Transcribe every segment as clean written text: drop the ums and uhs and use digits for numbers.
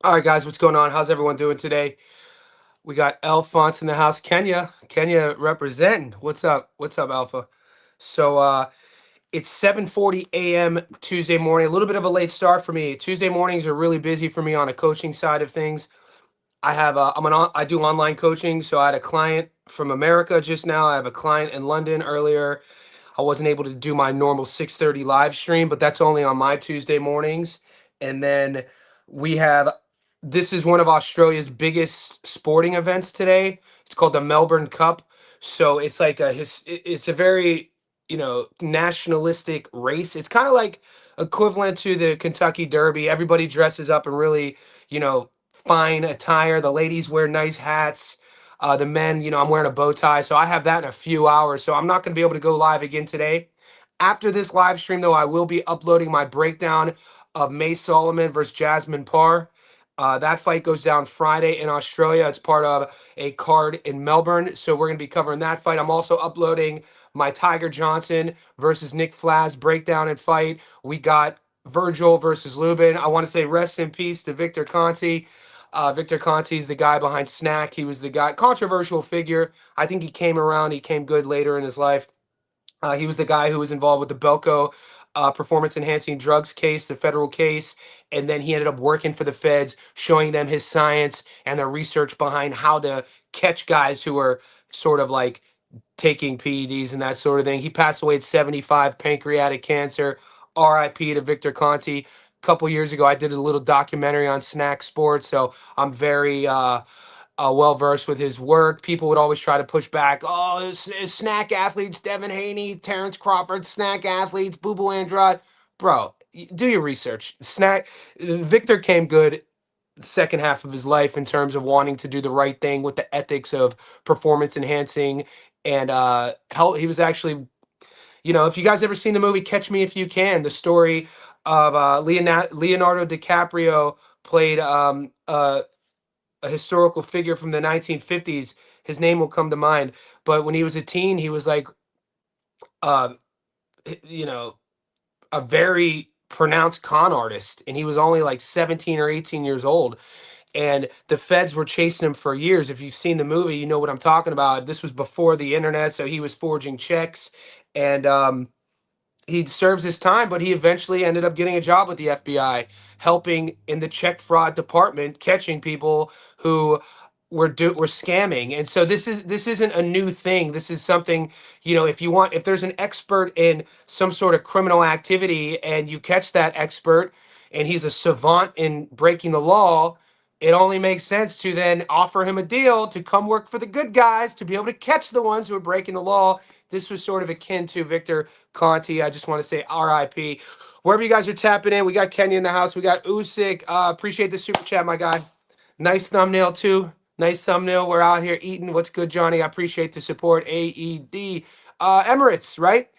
All right, guys, what's going on? How's everyone doing today? We got Alphonse in the house. Kenya representing. What's up? What's up, Alpha? So it's 7:40 a.m. Tuesday morning. A little bit of a late start for me. Tuesday mornings are really busy for me on a coaching side of things. I do online coaching, so I had a client from America just now. I have a client in London earlier. I wasn't able to do my normal 6:30 live stream, but that's only on my Tuesday mornings. And then we have this is one of Australia's biggest sporting events today. It's called the Melbourne Cup. So it's like it's a very, nationalistic race. It's kind of like equivalent to the Kentucky Derby. Everybody dresses up in really, fine attire. The ladies wear nice hats. The men, I'm wearing a bow tie, so I have that in a few hours. So I'm not going to be able to go live again today. After this live stream, though, I will be uploading my breakdown of May Soliman versus Jasmine Parr. That fight goes down Friday in Australia. It's part of a card in Melbourne, so we're going to be covering that fight. I'm also uploading my Tiger Johnson versus Nick Flaz breakdown and fight. We got Virgil versus Lubin. I want to say rest in peace to Victor Conti. Victor Conti is the guy behind Snack. He was the guy, controversial figure. I think he came around. He came good later in his life. He was the guy who was involved with the Belco performance enhancing drugs case, the federal case. And then he ended up working for the feds, showing them his science and the research behind how to catch guys who are sort of like taking PEDs and that sort of thing. He passed away at 75, pancreatic cancer. RIP to Victor Conti. A couple years ago, I did a little documentary on Snack Sports, so I'm very well versed with his work. People would always try to push back. Oh, it's snack athletes, Devin Haney, Terrence Crawford, snack athletes, Boo Boo Andrade. Bro, do your research. Victor came good second half of his life in terms of wanting to do the right thing with the ethics of performance enhancing and help. He was actually, if you guys ever seen the movie Catch Me If You Can, the story of Leonardo DiCaprio played a historical figure from the 1950s. His name will come to mind. But when he was a teen, he was like, um, you know, a very pronounced con artist, and he was only like 17 or 18 years old. And the feds were chasing him for years. If you've seen the movie, you know what I'm talking about. This was before the internet, so he was forging checks, and he serves his time, but he eventually ended up getting a job with the FBI, helping in the check fraud department, catching people who were scamming. And so this isn't a new thing. This is something, if there's an expert in some sort of criminal activity and you catch that expert and he's a savant in breaking the law, it only makes sense to then offer him a deal to come work for the good guys to be able to catch the ones who are breaking the law. This was sort of akin to Victor Conti. I just want to say RIP. Wherever you guys are tapping in, we got Kenya in the house. We got Usyk. Appreciate the super chat, my guy. Nice thumbnail too. Nice thumbnail. We're out here eating. What's good, Johnny? I appreciate the support. AED. Emirates, right?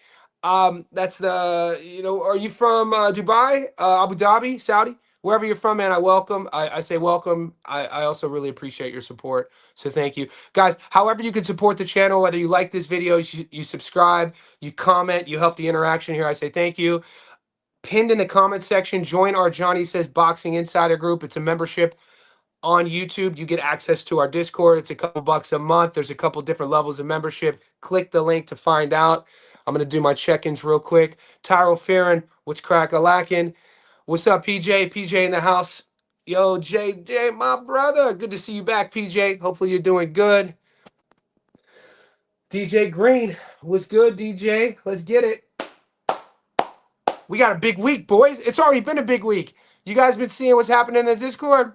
That's are you from Dubai, Abu Dhabi, Saudi? Wherever you're from, man, I welcome. I say welcome. I also really appreciate your support. So thank you. Guys, however you can support the channel, whether you like this video, you subscribe, you comment, you help the interaction here, I say thank you. Pinned in the comment section, join our Johnny Says Boxing Insider group. It's a membership on YouTube. You get access to our Discord. It's a couple bucks a month. There's a couple different levels of membership. Click the link to find out. I'm going to do my check-ins real quick. Tyrell Farron, what's crack-a-lackin'? What's up, PJ? PJ in the house. Yo, JJ, my brother. Good to see you back, PJ. Hopefully you're doing good. DJ Green, what's good, DJ? Let's get it. We got a big week, boys. It's already been a big week. You guys been seeing what's happening in the Discord?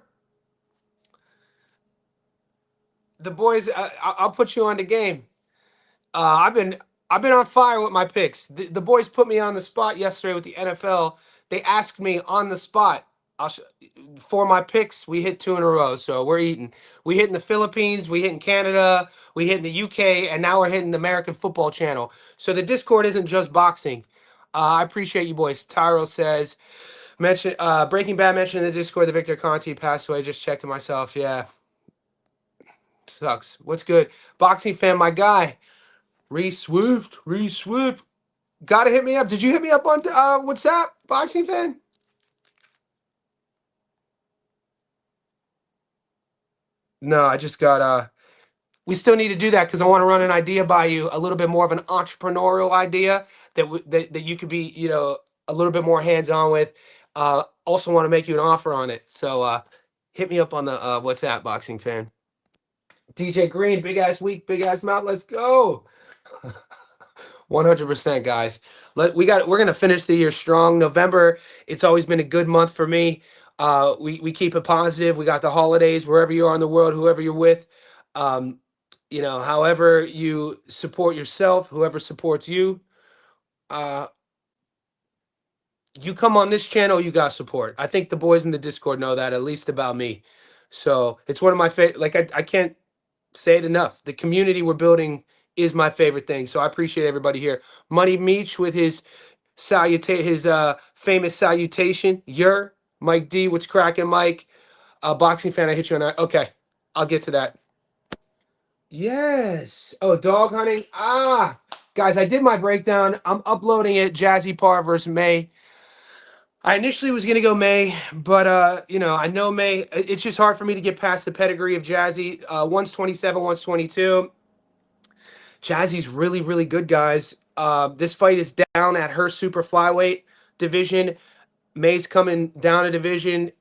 The boys, I'll put you on the game. I've been on fire with my picks. The boys put me on the spot yesterday with the NFL. They asked me on the spot. For my picks, we hit two in a row, so we're eating. We hit in the Philippines, we hit in Canada, we hit in the UK, and now we're hitting the American Football Channel. So the Discord isn't just boxing. I appreciate you boys. Tyrell says, Breaking Bad mentioned in the Discord that Victor Conti passed away. Just checked to myself. Yeah, sucks. What's good? Boxing fan, my guy. Reese Swift. Reese Swift. Gotta hit me up. Did you hit me up on WhatsApp, boxing fan? No, I just got we still need to do that because I want to run an idea by you, a little bit more of an entrepreneurial idea that you could be, a little bit more hands on with. Also want to make you an offer on it. So hit me up on the WhatsApp, boxing fan. DJ Green, big ass week, big ass mouth. Let's go. 100%, guys. We're gonna finish the year strong. November, it's always been a good month for me. We keep it positive. We got the holidays wherever you are in the world, whoever you're with. Um, however you support yourself, whoever supports you, uh, you come on this channel, you got support. I think the boys in the Discord know that, at least about me. So it's one of my favorite. Like I can't say it enough. The community we're building is my favorite thing. So I appreciate everybody here. Money Meech with his famous salutation. Mike D, what's cracking, Mike? Boxing fan, I hit you on that. Okay, I'll get to that. Yes. Oh, dog hunting. Guys, I did my breakdown. I'm uploading it. Jazzy Parr versus May. I initially was gonna go May, but I know May. It's just hard for me to get past the pedigree of Jazzy. One's 27, one's 22. Jazzy's really, really good, guys. This fight is down at her super flyweight division. May's coming down a division.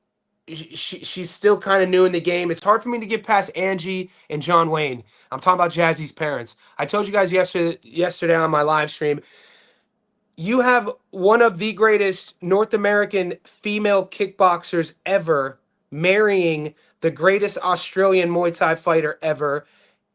She's still kind of new in the game. It's hard for me to get past Angie and John Wayne. I'm talking about Jazzy's parents. I told you guys yesterday on my live stream, you have one of the greatest North American female kickboxers ever marrying the greatest Australian Muay Thai fighter ever,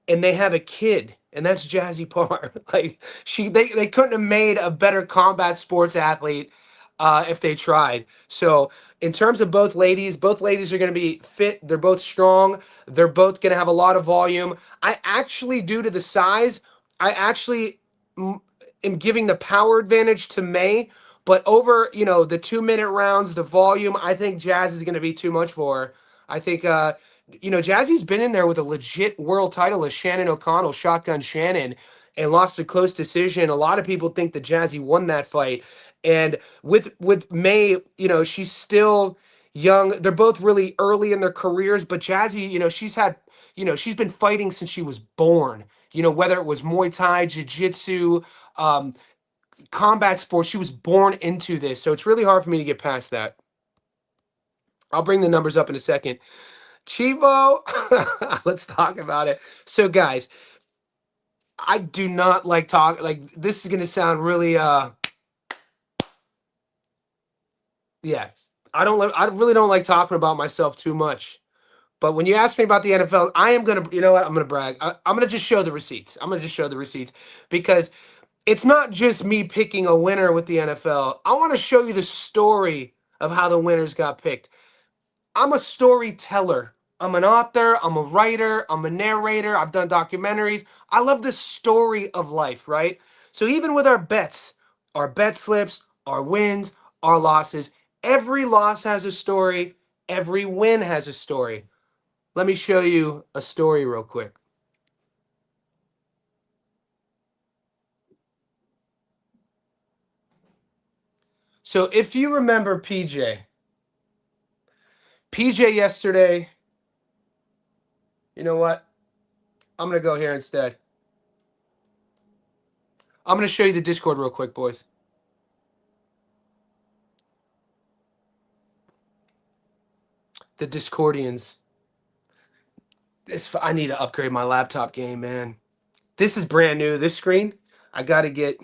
and they have a kid, and that's Jazzy Parr. Like they couldn't have made a better combat sports athlete if they tried. So in terms of both ladies are going to be fit. They're both strong. They're both going to have a lot of volume. I actually, due to the size, I actually am giving the power advantage to May. But over, the 2-minute rounds, the volume, I think Jazz is going to be too much for her. I think, Jazzy's been in there with a legit world title as Shannon O'Connell, Shotgun Shannon, and lost a close decision. A lot of people think that Jazzy won that fight. And with May, she's still young. They're both really early in their careers, but Jazzy, she's been fighting since she was born. Whether it was Muay Thai, Jiu-Jitsu, combat sports, she was born into this. So it's really hard for me to get past that. I'll bring the numbers up in a second. Chivo, let's talk about it. So guys, I do not like this is going to sound really yeah. I really don't like talking about myself too much. But when you ask me about the NFL, I am going to, I'm going to brag. I'm going to just show the receipts. I'm going to just show the receipts because it's not just me picking a winner with the NFL. I want to show you the story of how the winners got picked. I'm a storyteller. I'm an author. I'm a writer. I'm a narrator. I've done documentaries. I love the story of life, right? So even with our bets, our bet slips, our wins, our losses, every loss has a story. Every win has a story. Let me show you a story real quick. So if you remember PJ yesterday, you know what? I'm going to go here instead. I'm going to show you the Discord real quick, boys. The Discordians. I need to upgrade my laptop game, man. This is brand new. This screen, I got to get,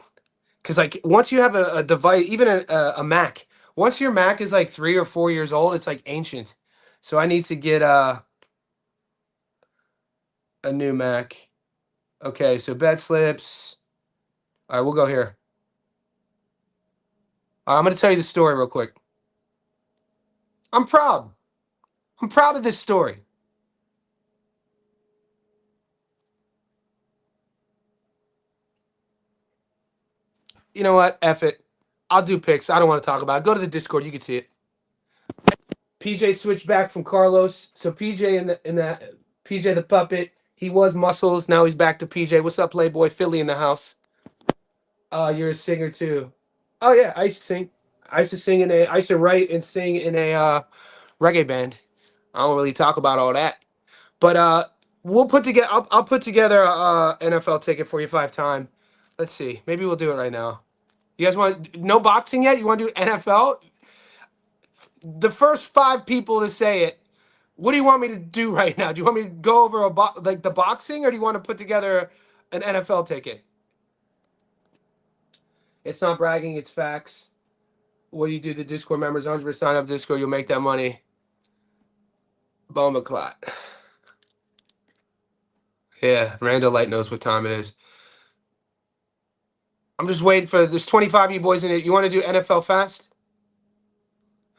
because like once you have a device, even a Mac, once your Mac is like 3 or 4 years old, it's like ancient. So I need to get a new Mac. Okay, so bet slips. All right, we'll go here. All right, I'm going to tell you the story real quick. I'm proud. I'm proud of this story. You know what? F it. I'll do picks. I don't want to talk about it. Go to the Discord. You can see it. PJ switched back from Carlos. So PJ in the PJ the puppet. He was Muscles. Now he's back to PJ. What's up, Playboy? Philly in the house. You're a singer too. Oh yeah, I used to sing. I used to write and sing in a reggae band. I don't really talk about all that. But we'll put together. I'll put together a NFL ticket for you 5 time. Let's see. Maybe we'll do it right now. You guys want no boxing yet? You want to do NFL? The first 5 people to say it. What do you want me to do right now? Do you want me to go over like the boxing, or do you want to put together an NFL ticket? It's not bragging. It's facts. What do you do? The Discord members 100% sign up Discord. You'll make that money. Bomba clot. Yeah, Randall Light knows what time it is. I'm just waiting for there's 25 of you boys in it. You want to do NFL fast?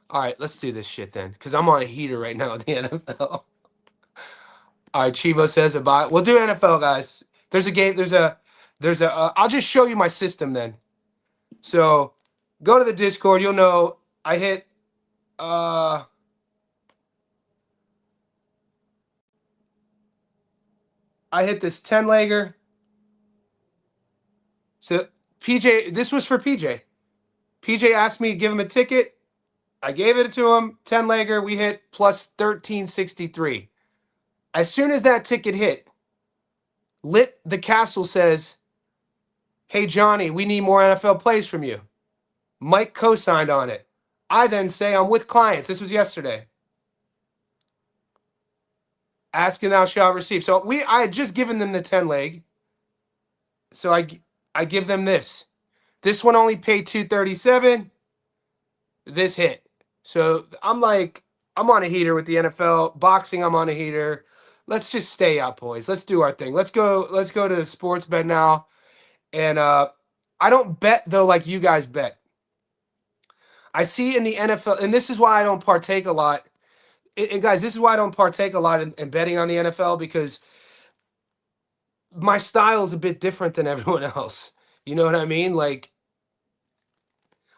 All right, let's do this shit then, because I'm on a heater right now with the NFL. All right, Chivo says about we'll do NFL, guys. There's a game. I'll just show you my system then. So go to the Discord. You'll know I hit. I hit this 10-legger. So PJ, this was for PJ. PJ asked me to give him a ticket. I gave it to him. 10-legger. We hit plus 1363. As soon as that ticket hit, Lit the Castle says, "Hey Johnny, we need more NFL plays from you." Mike co-signed on it. I then say I'm with clients. This was yesterday. Ask and thou shalt receive. So I had just given them the 10-leg. So I give them this. This one only paid 237. This hit. So I'm on a heater with the NFL. Boxing, I'm on a heater. Let's just stay up, boys. Let's do our thing. Let's go to sports bet now. And I don't bet though like you guys bet. I see in the NFL, and this is why I don't partake a lot. And guys, this is why I don't partake a lot in betting on the NFL, because my style is a bit different than everyone else. You know what I mean? Like,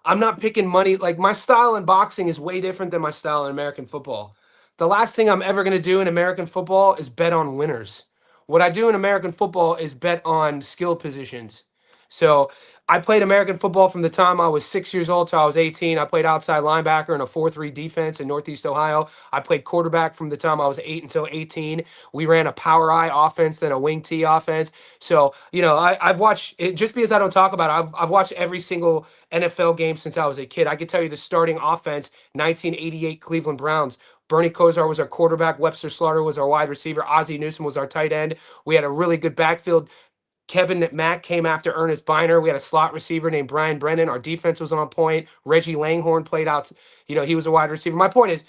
I'm not picking money. Like, my style in boxing is way different than my style in American football. The last thing I'm ever going to do in American football is bet on winners. What I do in American football is bet on skill positions. So I played American football from the time I was 6 years old till I was 18. I played outside linebacker in a 4-3 defense in Northeast Ohio. I played quarterback from the time I was 8 until 18. We ran a power I offense, then a wing T offense. So, you know, I've watched it. Just because I don't talk about it, I've watched every single NFL game since I was a kid. I could tell you the starting offense, 1988 Cleveland Browns. Bernie Kosar was our quarterback. Webster Slaughter was our wide receiver. Ozzie Newsome was our tight end. We had a really good backfield. Kevin Mack came after Ernest Biner. We had a slot receiver named Brian Brennan. Our defense was on point. Reggie Langhorne played out. You know, he was a wide receiver. My point is,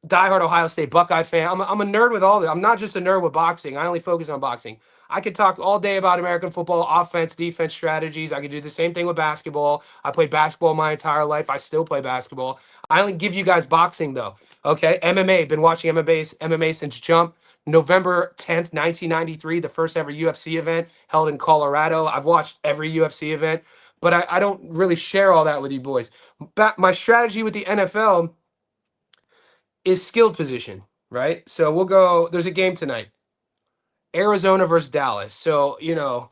diehard Ohio State Buckeye fan. I'm a nerd with all this. I'm not just a nerd with boxing. I only focus on boxing. I could talk all day about American football, offense, defense strategies. I could do the same thing with basketball. I played basketball my entire life. I still play basketball. I only give you guys boxing, though. Okay? MMA. Been watching MMA since Jump. November 10th, 1993, the first ever UFC event held in Colorado. I've watched every UFC event, but I don't really share all that with you boys. My strategy with the NFL is skilled position, right? So we'll go, there's a game tonight, Arizona versus Dallas. So, you know,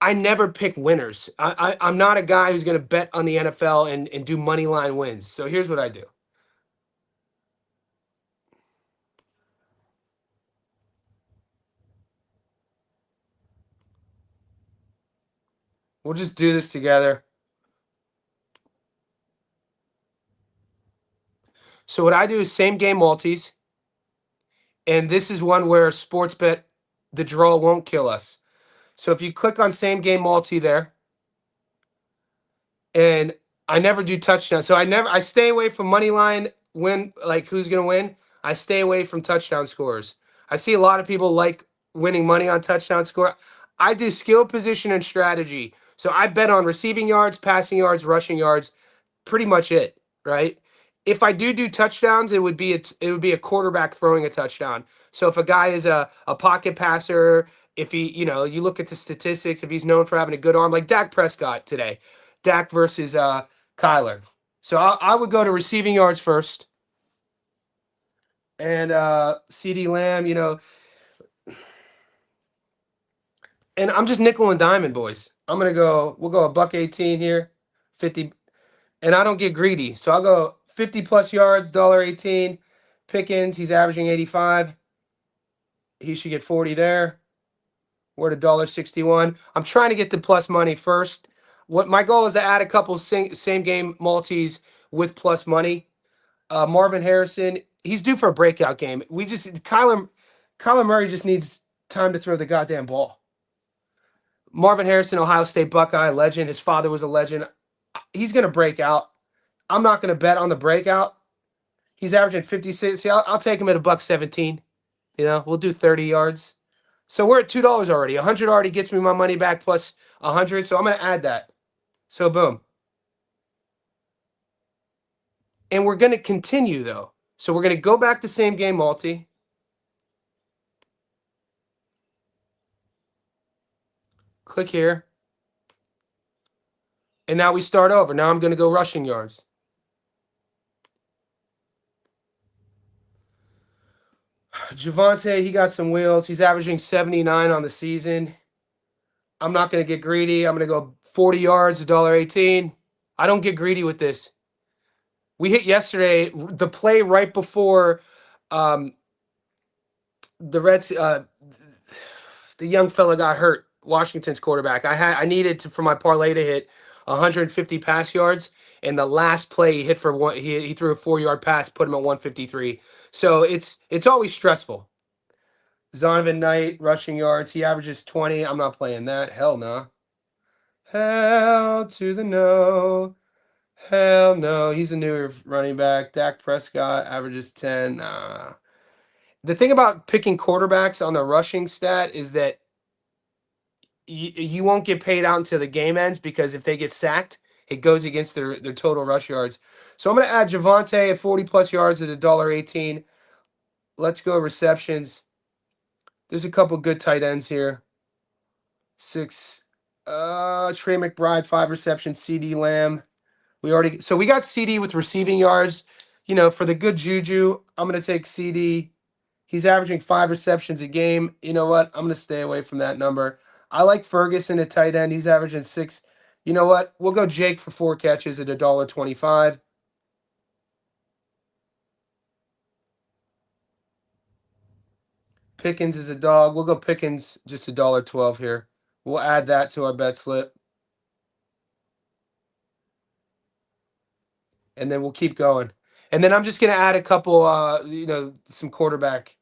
I never pick winners. I'm not a guy who's going to bet on the NFL and do money line wins. So here's what I do. We'll just do this together. So what I do is same game multis. And this is one where sports bet, the draw won't kill us. So if you click on same game multi there, and I never do touchdown. So I stay away from money line win, like who's going to win. I stay away from touchdown scores. I see a lot of people like winning money on touchdown score. I do skill position and strategy. So I bet on receiving yards, passing yards, rushing yards, pretty much it, right? If I do touchdowns, it would be a quarterback throwing a touchdown. So if a guy is a pocket passer, if he, you know, you look at the statistics, if he's known for having a good arm, like Dak Prescott today, Dak versus Kyler. So I would go to receiving yards first. And CD Lamb, you know. And I'm just nickel and diamond, boys. We'll go $1.18 here, 50. And I don't get greedy. So I'll go 50 plus yards, $1.18. Pickens, he's averaging 85. He should get 40 there. We're at $1.61. I'm trying to get to plus money first. What my goal is to add a couple same game multis with plus money. Marvin Harrison, he's due for a breakout game. Kyler Murray just needs time to throw the goddamn ball. Marvin Harrison, Ohio State Buckeye legend. His father was a legend. He's gonna break out. I'm not gonna bet on the breakout. He's averaging 56. See, I'll take him at $1.17. We'll do 30 yards. So we're at $2 already. 100 already gets me my money back plus 100. So I'm gonna add that. So boom. And we're gonna continue though. So we're gonna go back to same game multi. Click here. And now we start over. Now I'm gonna go rushing yards. Javonte, he got some wheels. He's averaging 79 on the season. I'm not going to get greedy. I'm going to go 40 yards, $1.18. I don't get greedy with this. We hit yesterday the play right before the Reds, the young fella got hurt. Washington's quarterback. I needed for my parlay to hit 150 pass yards, and the last play he hit for one. He threw a 4-yard pass, put him at 153. So it's always stressful. Zonovan Knight, rushing yards. He averages 20. I'm not playing that. Hell no. Hell to the no. Hell no. He's a newer running back. Dak Prescott averages 10. The thing about picking quarterbacks on the rushing stat is that you won't get paid out until the game ends because if they get sacked, it goes against their total rush yards. So I'm going to add Javonte at 40 plus yards at $1.18. Let's go receptions. There's a couple good tight ends here. 6. Trey McBride, 5 receptions. CD Lamb. We got CD with receiving yards. For the good juju, I'm going to take CD. He's averaging 5 receptions a game. You know what? I'm going to stay away from that number. I like Ferguson at tight end. He's averaging 6. You know what? We'll go Jake for 4 catches at $1.25. Pickens is a dog. We'll go Pickens just $1.12 here. We'll add that to our bet slip. And then we'll keep going. And then I'm just going to add a couple, some quarterback.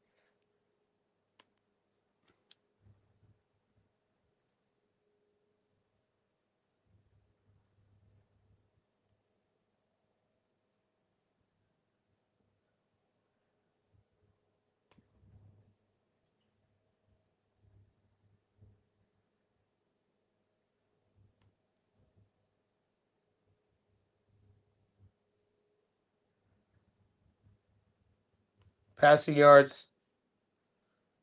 Passing yards.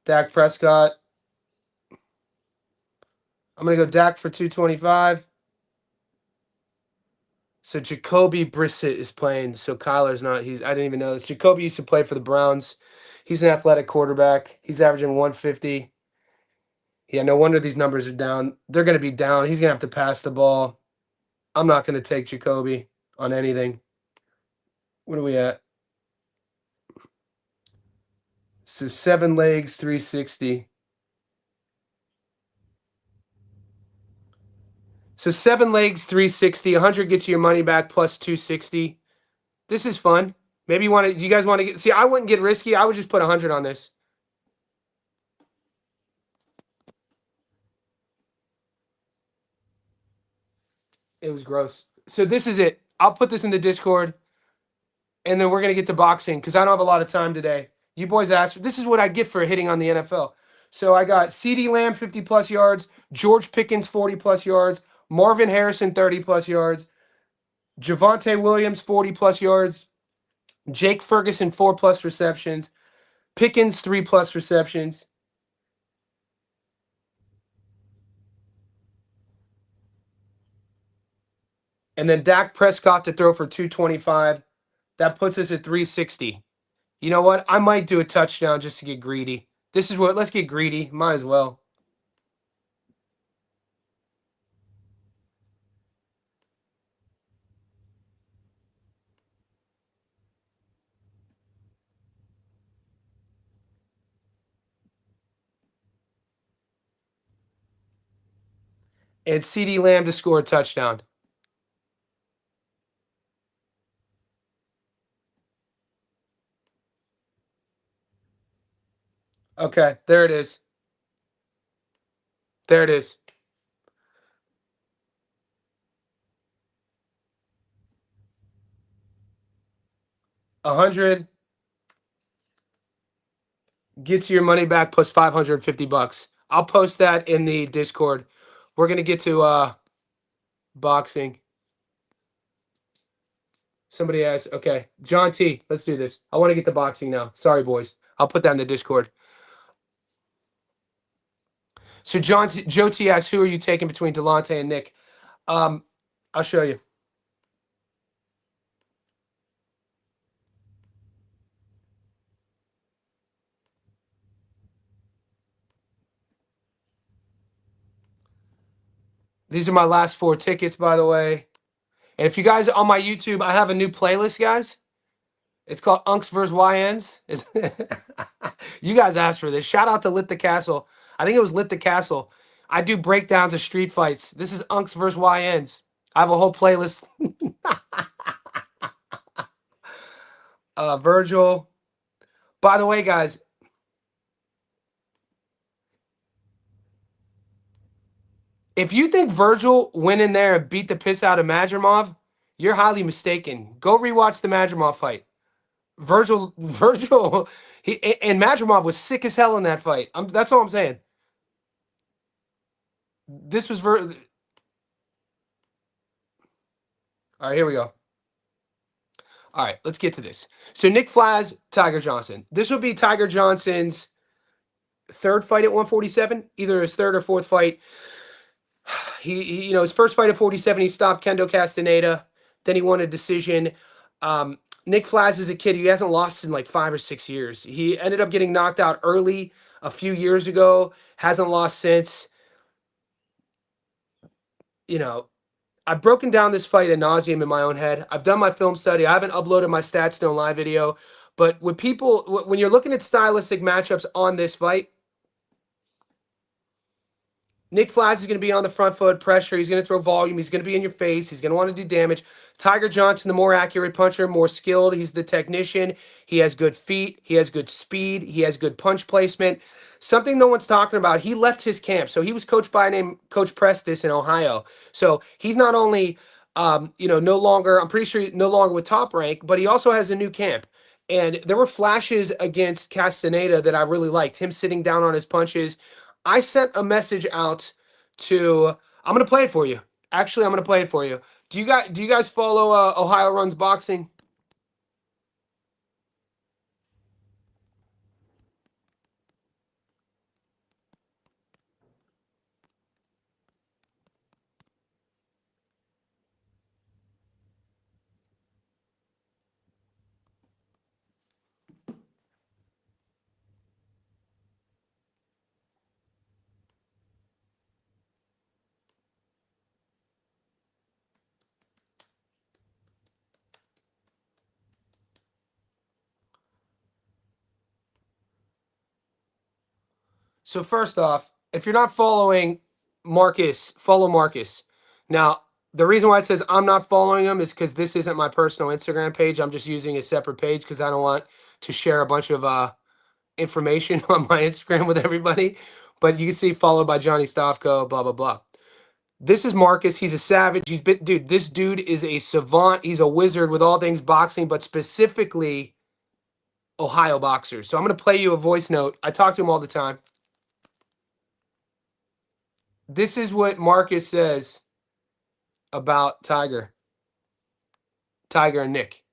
Dak Prescott. I'm going to go Dak for 225. So Jacoby Brissett is playing. So Kyler's not. I didn't even know this. Jacoby used to play for the Browns. He's an athletic quarterback. He's averaging 150. Yeah, no wonder these numbers are down. They're going to be down. He's going to have to pass the ball. I'm not going to take Jacoby on anything. What are we at? So 7 legs, 360. So 7 legs, 360. 100 gets you your money back plus 260. This is fun. Maybe do you guys want to get, see, I wouldn't get risky. I would just put 100 on this. It was gross. So this is it. I'll put this in the Discord, and then we're going to get to boxing because I don't have a lot of time today. You boys asked. This is what I get for hitting on the NFL. So I got CD Lamb, 50 plus yards. George Pickens, 40 plus yards. Marvin Harrison, 30 plus yards. Javonte Williams, 40 plus yards. Jake Ferguson, 4 plus receptions. Pickens, 3 plus receptions. And then Dak Prescott to throw for 225. That puts us at 360. You know what? I might do a touchdown just to get greedy. Let's get greedy. Might as well. and CD Lamb to score a touchdown. Okay, there it is. There it is. 100 gets you your money back plus 550 bucks. I'll post that in the Discord. We're gonna get to boxing. Somebody asked, okay, John T, let's do this. I want to get the boxing now. Sorry, boys. I'll put that in the Discord. So Joe T asks, who are you taking between Delonte and Nick? Um, I'll show you. These are my last 4 tickets, by the way. And if you guys on my YouTube, I have a new playlist, guys. It's called Unks vs. YNs. You guys asked for this. Shout out to Lit the Castle. I think it was Lit the Castle. I do breakdowns of street fights. This is Unks vs. YNs. I have a whole playlist. Virgil. By the way, guys, if you think Virgil went in there and beat the piss out of Madrimov, you're highly mistaken. Go rewatch the Madrimov fight. Virgil, and Madrimov was sick as hell in that fight. That's all I'm saying. This was all right. Here we go. All right, let's get to this. So Nick Flaz, Tiger Johnson. This will be Tiger Johnson's 3rd fight at 147, either his 3rd or 4th fight. His first fight at 47, he stopped Kendo Castaneda. Then he won a decision. Nick Flaz is a kid. He hasn't lost in like 5 or 6 years. He ended up getting knocked out early a few years ago. Hasn't lost since. I've broken down this fight ad nauseum in my own head. I've done my film study. I haven't uploaded my Stats Stone live video. But when you're looking at stylistic matchups on this fight, Nick Flaz is going to be on the front foot, pressure. He's going to throw volume. He's going to be in your face. He's going to want to do damage. Tiger Johnson, the more accurate puncher, more skilled. He's the technician. He has good feet. He has good speed. He has good punch placement. Something no one's talking about. He left his camp. So he was coached by named Coach Prestis in Ohio. So he's not only, no longer, I'm pretty sure no longer with Top Rank, but he also has a new camp. And there were flashes against Castaneda that I really liked. Him sitting down on his punches. I sent a message out to. I'm gonna play it for you. Actually, I'm gonna play it for you. Do you guys follow Ohio Runs Boxing? So first off, if you're not following Marcus, follow Marcus. Now, the reason why it says I'm not following him is because this isn't my personal Instagram page. I'm just using a separate page because I don't want to share a bunch of information on my Instagram with everybody. But you can see followed by Johnny Stavko, blah blah blah. This is Marcus. He's a savage. Dude, this dude is a savant. He's a wizard with all things boxing, but specifically Ohio boxers. So I'm going to play you a voice note. I talk to him all the time. This is what Marcus says about Tiger and Nick.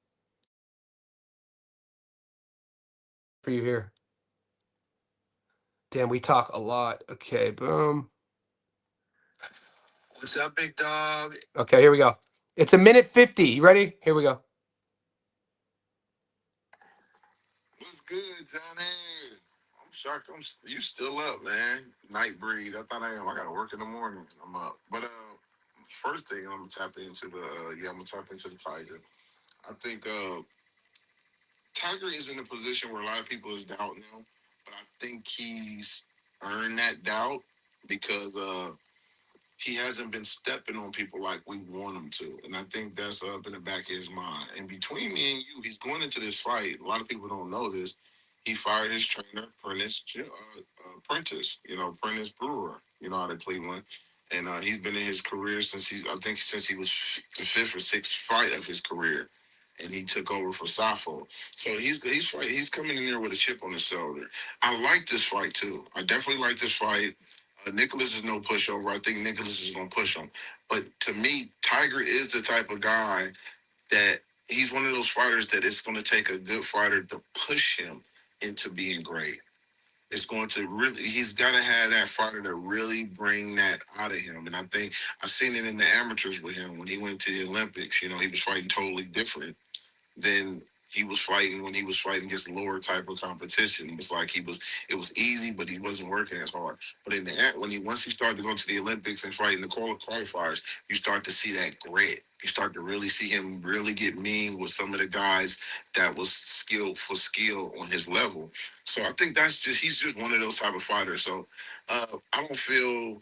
For you here. Damn, we talk a lot. Okay, boom. What's up, big dog? Okay, here we go. It's a minute 50. You ready? Here we go. What's good, Johnny? I'm shocked. You still up, man? Night breed. I thought I am. I gotta work in the morning. I'm up. But first thing I'm gonna tap into I'm gonna tap into the Tiger. I think Tiger is in a position where a lot of people is doubting him, but I think he's earned that doubt because he hasn't been stepping on people like we want him to, and I think that's up in the back of his mind. And between me and you, he's going into this fight. A lot of people don't know this. He fired his trainer, Prentice. Prentice Brewer. You know, out of Cleveland, and he's been in his career I think since he was the fifth or sixth fight of his career, and he took over for Safo. So he's coming in there with a chip on his shoulder. I like this fight too. I definitely like this fight. Nicholas is no pushover. I think Nicholas is going to push him. But to me, Tiger is the type of guy that he's one of those fighters that it's going to take a good fighter to push him into being great. It's going to really, he's got to have that fighter to really bring that out of him. And I think I've seen it in the amateurs with him when he went to the Olympics. He was fighting totally different than he was fighting when he was fighting against lower type of competition. It was like it was easy, but he wasn't working as hard. But in the end, once he started to go to the Olympics and fighting the qualifiers, you start to see that grit. You start to really see him really get mean with some of the guys that was skill for skill on his level. So I think he's just one of those type of fighters. So I don't feel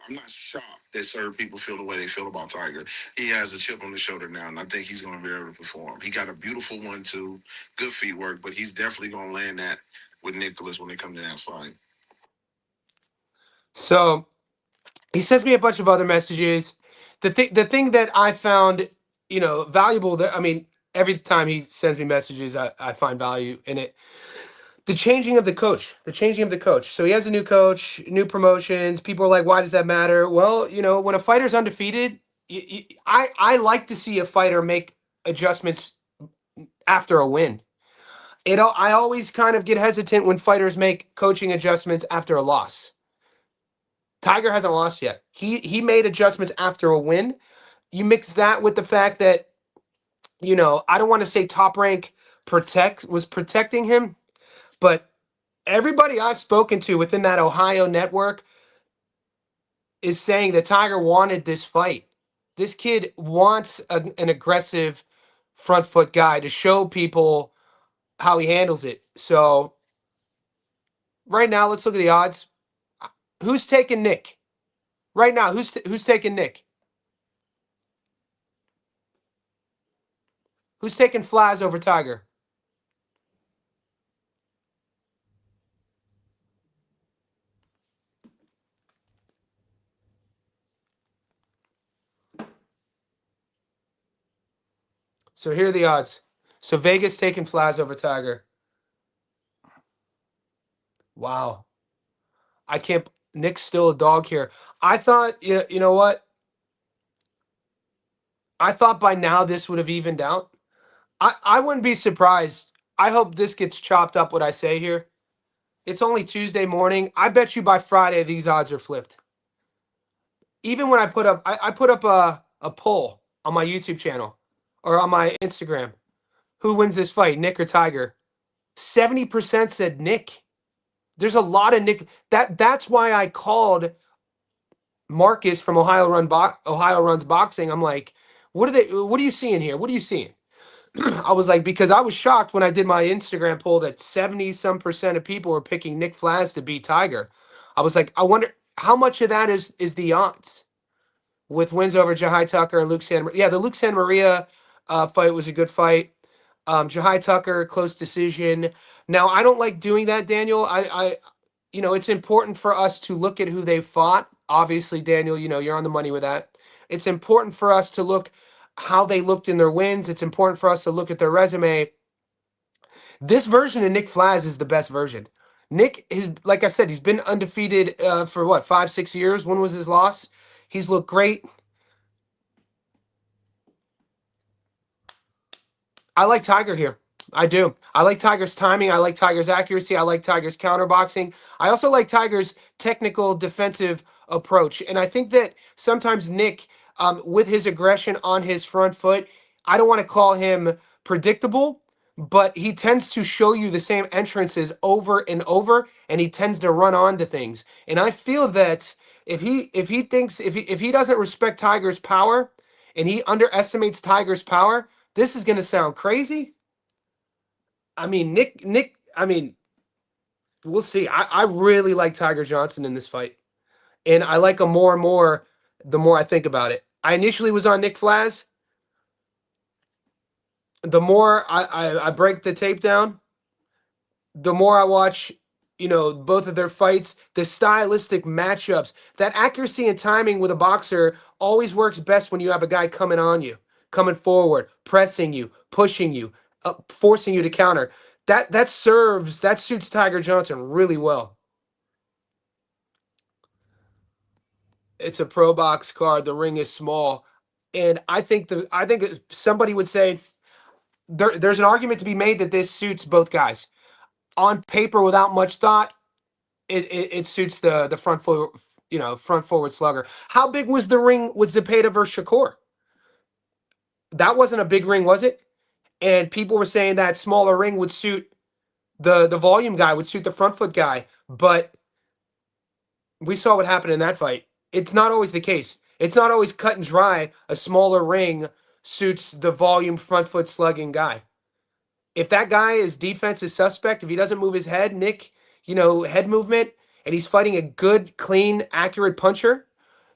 I'm not shocked that certain people feel the way they feel about Tiger. He has a chip on his shoulder now, and I think he's going to be able to perform. He got a beautiful one too, good feet work, but he's definitely going to land that with Nicholas when they come to that fight. So he sends me a bunch of other messages. The thing that I found, valuable, that I mean, every time he sends me messages, I find value in it. The changing of the coach. So he has a new coach, new promotions. People are like, why does that matter? Well, when a fighter's undefeated, I like to see a fighter make adjustments after a win. I always kind of get hesitant when fighters make coaching adjustments after a loss. Tiger hasn't lost yet. He made adjustments after a win. You mix that with the fact that, I don't want to say Top Rank was protecting him, but everybody I've spoken to within that Ohio network is saying that Tiger wanted this fight. This kid wants an aggressive front foot guy to show people how he handles it. So right now, let's look at the odds. Who's taking Nick? Right now, who's taking Nick? Who's taking Flaz over Tiger? So here are the odds. So Vegas taking Flaz over Tiger. Wow. I can't. Nick's still a dog here. I thought, you know what? I thought by now this would have evened out. I wouldn't be surprised. I hope this gets chopped up, what I say here. It's only Tuesday morning. I bet you by Friday these odds are flipped. Even when I put up a poll on my YouTube channel or on my Instagram. Who wins this fight, Nick or Tiger? 70% said Nick. There's a lot of Nick. That's why I called Marcus from Ohio Runs Boxing. I'm like, what are you seeing here? What are you seeing? I was like, because I was shocked when I did my Instagram poll that 70 some percent of people were picking Nick Flaz to beat Tiger. I was like, I wonder how much of that is the odds with wins over Jahai Tucker and Luke Santa Maria. Yeah, the Luke Santa Maria fight was a good fight. Jahai Tucker, close decision. Now, I don't like doing that, Daniel. It's important for us to look at who they fought. Obviously, Daniel, you're on the money with that. It's important for us to look how they looked in their wins. It's important for us to look at their resume. This version of Nick Flaz is the best version. Nick is, like I said, he's been undefeated for what, 5-6 years. When was his loss? He's looked great. I like Tiger here. I do. I like Tiger's timing. I like Tiger's accuracy. I like Tiger's counterboxing. I also like Tiger's technical defensive approach. And I think that sometimes Nick, with his aggression on his front foot, I don't want to call him predictable, but he tends to show you the same entrances over and over, and he tends to run onto things. And I feel that if he doesn't respect Tiger's power and he underestimates Tiger's power, this is going to sound crazy. I mean, Nick. I mean, we'll see. I really like Tiger Johnson in this fight. and I like him more and more the more I think about it. I initially was on Nick Flaz. The more I break the tape down, the more I watch, both of their fights, the stylistic matchups, that accuracy and timing with a boxer always works best when you have a guy coming on you, coming forward, pressing you, pushing you, forcing you to counter. That suits Tiger Johnson really well. It's a pro box card. The ring is small, and I think somebody would say there's an argument to be made that this suits both guys on paper without much thought. It suits the front forward slugger. How big was the ring with Zepeda versus Shakur? That wasn't a big ring, was it? And people were saying that smaller ring would suit the volume guy, would suit the front foot guy, but we saw what happened in that fight. It's not always the case. It's not always cut and dry. A smaller ring suits the volume front foot slugging guy. If that guy is defense is suspect, if he doesn't move his head, Nick, head movement, and he's fighting a good, clean, accurate puncher,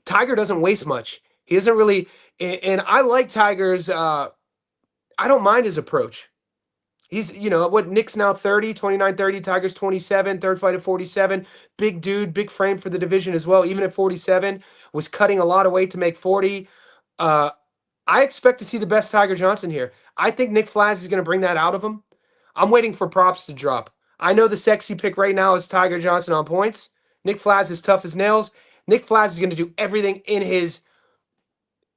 Tiger doesn't waste much. He doesn't really, and I like Tiger's, I don't mind his approach. He's, what, Nick's now 30, 29, 30, Tiger's 27, third fight at 47. Big dude, big frame for the division as well, even at 47. Was cutting a lot of weight to make 40. Uh, I expect to see the best Tiger Johnson here. I think Nick Flaz is going to bring that out of him. I'm waiting for props to drop. I know the sexy pick right now is Tiger Johnson on points. Nick Flaz is tough as nails. Nick Flaz is going to do everything in his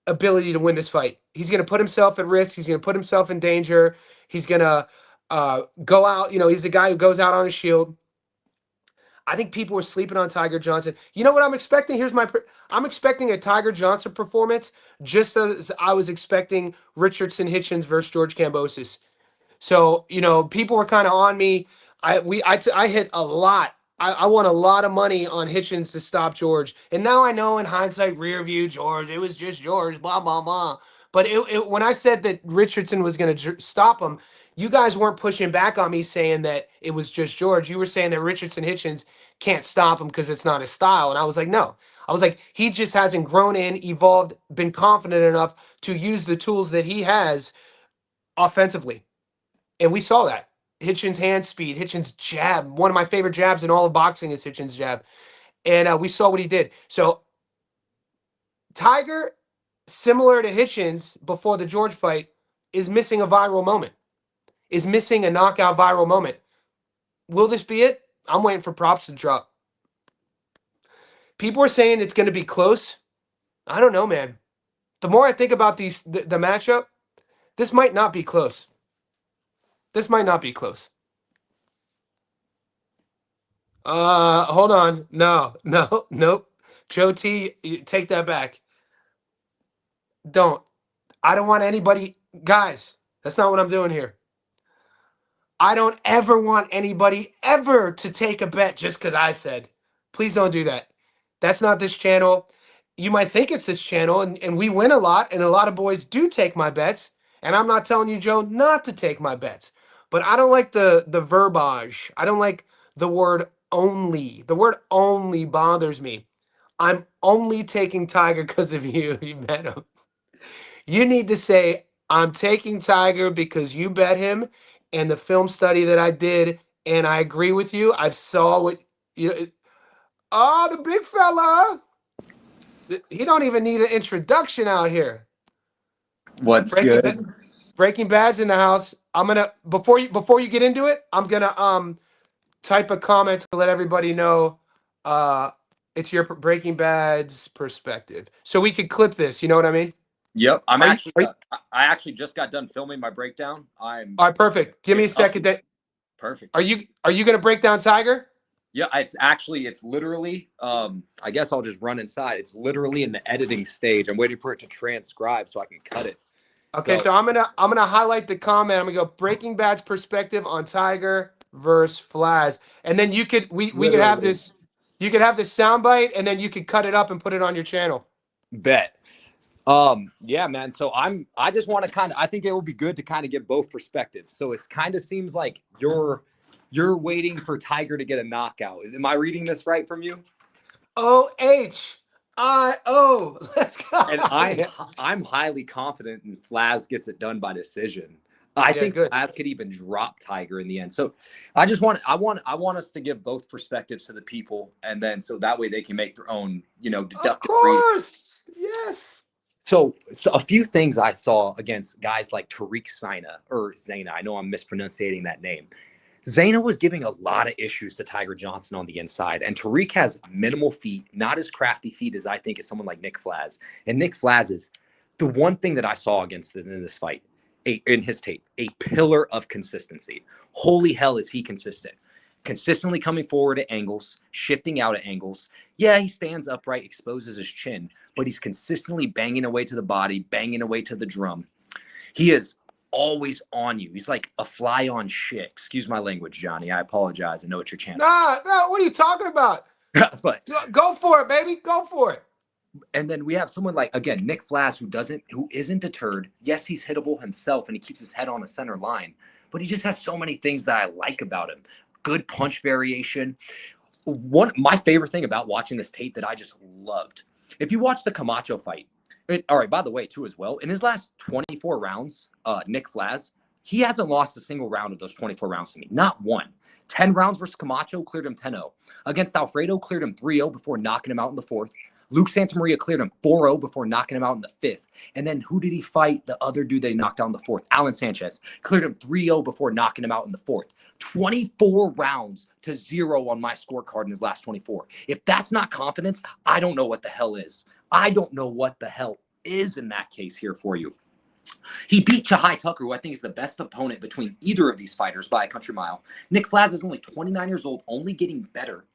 ability to win this fight. He's going to put himself at risk. He's going to put himself in danger. He's going to go out. He's a guy who goes out on his shield. I think people are sleeping on Tiger Johnson. You know what I'm expecting? I'm expecting a Tiger Johnson performance just as I was expecting Richardson Hitchens versus George Kambosos. So, people were kind of on me. I hit a lot. I won a lot of money on Hitchens to stop George. And now I know in hindsight, rear view, George, it was just George, blah, blah, blah. But when I said that Richardson was going to stop him, you guys weren't pushing back on me saying that it was just George. You were saying that Richardson Hitchens can't stop him because it's not his style. And I was like, no. I was like, he just hasn't grown in, evolved, been confident enough to use the tools that he has offensively. And we saw that. Hitchens' hand speed, Hitchens' jab. One of my favorite jabs in all of boxing is Hitchens' jab. And we saw what he did. So Tiger, similar to Hitchens before the George fight, is missing a viral moment, is missing a knockout viral moment. Will this be it? I'm waiting for props to drop. People are saying it's going to be close. I don't know, man. The more I think about the matchup, this might not be close. This might not be close. Hold on. No, nope. Joe T, take that back. Don't. I don't want anybody, guys. That's not what I'm doing here. I don't ever want anybody ever to take a bet just because I said. Please don't do that. That's not this channel. You might think it's this channel, and we win a lot, and a lot of boys do take my bets. And I'm not telling you, Joe, not to take my bets. But I don't like the verbiage. I don't like the word only. The word only bothers me. I'm only taking Tiger because of you. You bet him. You need to say, I'm taking Tiger because you bet him and the film study that I did, and I agree with you. I saw what the big fella. He don't even need an introduction out here. What's good? Breaking Bad's in the house. I'm gonna before you get into it, I'm gonna type a comment to let everybody know it's your Breaking Bad's perspective. So we could clip this, you know what I mean? Yep. I actually just got done filming my breakdown. All right, perfect. Give me a second. Perfect. Are you gonna break down Tiger? Yeah, it's literally, I guess I'll just run inside. It's literally in the editing stage. I'm waiting for it to transcribe so I can cut it. Okay, so I'm gonna highlight the comment. I'm gonna go Breaking Bad's perspective on Tiger versus Flaz, and then we could have this. You could have this soundbite, and then you could cut it up and put it on your channel. Bet. Yeah, man. So I just want to I think it will be good to kind of get both perspectives. So it kind of seems like you're waiting for Tiger to get a knockout. Am I reading this right from you? OHIO. Let's And go. Yeah. I'm highly confident in Flaz gets it done by decision. I Yeah, think good. Flaz could even drop Tiger in the end. So I want us to give both perspectives to the people, and then so that way they can make their own, Of deductive reason. course. Yes. So a few things I saw against guys like Tariq Zana. I know I'm mispronouncing that name. Zaina was giving a lot of issues to Tiger Johnson on the inside, and Tariq has minimal feet, not as crafty feet as I think is someone like Nick Flaz. And Nick Flaz is the one thing that I saw against him in this fight, in his tape, a pillar of consistency. Holy hell, is he consistent? Consistently coming forward at angles, shifting out at angles. Yeah, he stands upright, exposes his chin, but he's consistently banging away to the body, banging away to the drum. He is always on you. He's like a fly on shit. Excuse my language, Johnny. I apologize. I know it's your channel. Nah. What are you talking about? But Go for it, baby. Go for it. and then we have someone like again Nick Flass who isn't deterred. Yes, he's hittable himself and he keeps his head on the center line, but he just has so many things that I like about him. Good punch variation. My favorite thing about watching this tape that I just loved. If you watch the Camacho fight, all right, by the way, too, as well, in his last 24 rounds, Nick Flaz, he hasn't lost a single round of those 24 rounds to me. Not one. 10 rounds versus Camacho, cleared him 10-0. Against Alfredo, cleared him 3-0 before knocking him out in the fourth. Luke Santamaria cleared him 4-0 before knocking him out in the fifth. And then who did he fight? The other dude that he knocked out in the fourth, Alan Sanchez, cleared him 3-0 before knocking him out in the fourth. 24 rounds to 0 on my scorecard in his last 24. If that's not confidence, I don't know what the hell is. I don't know what the hell is in that case here for you. He beat Chahai Tucker, who I think is the best opponent between either of these fighters by a country mile. Nick Flaz is only 29 years old, only getting better.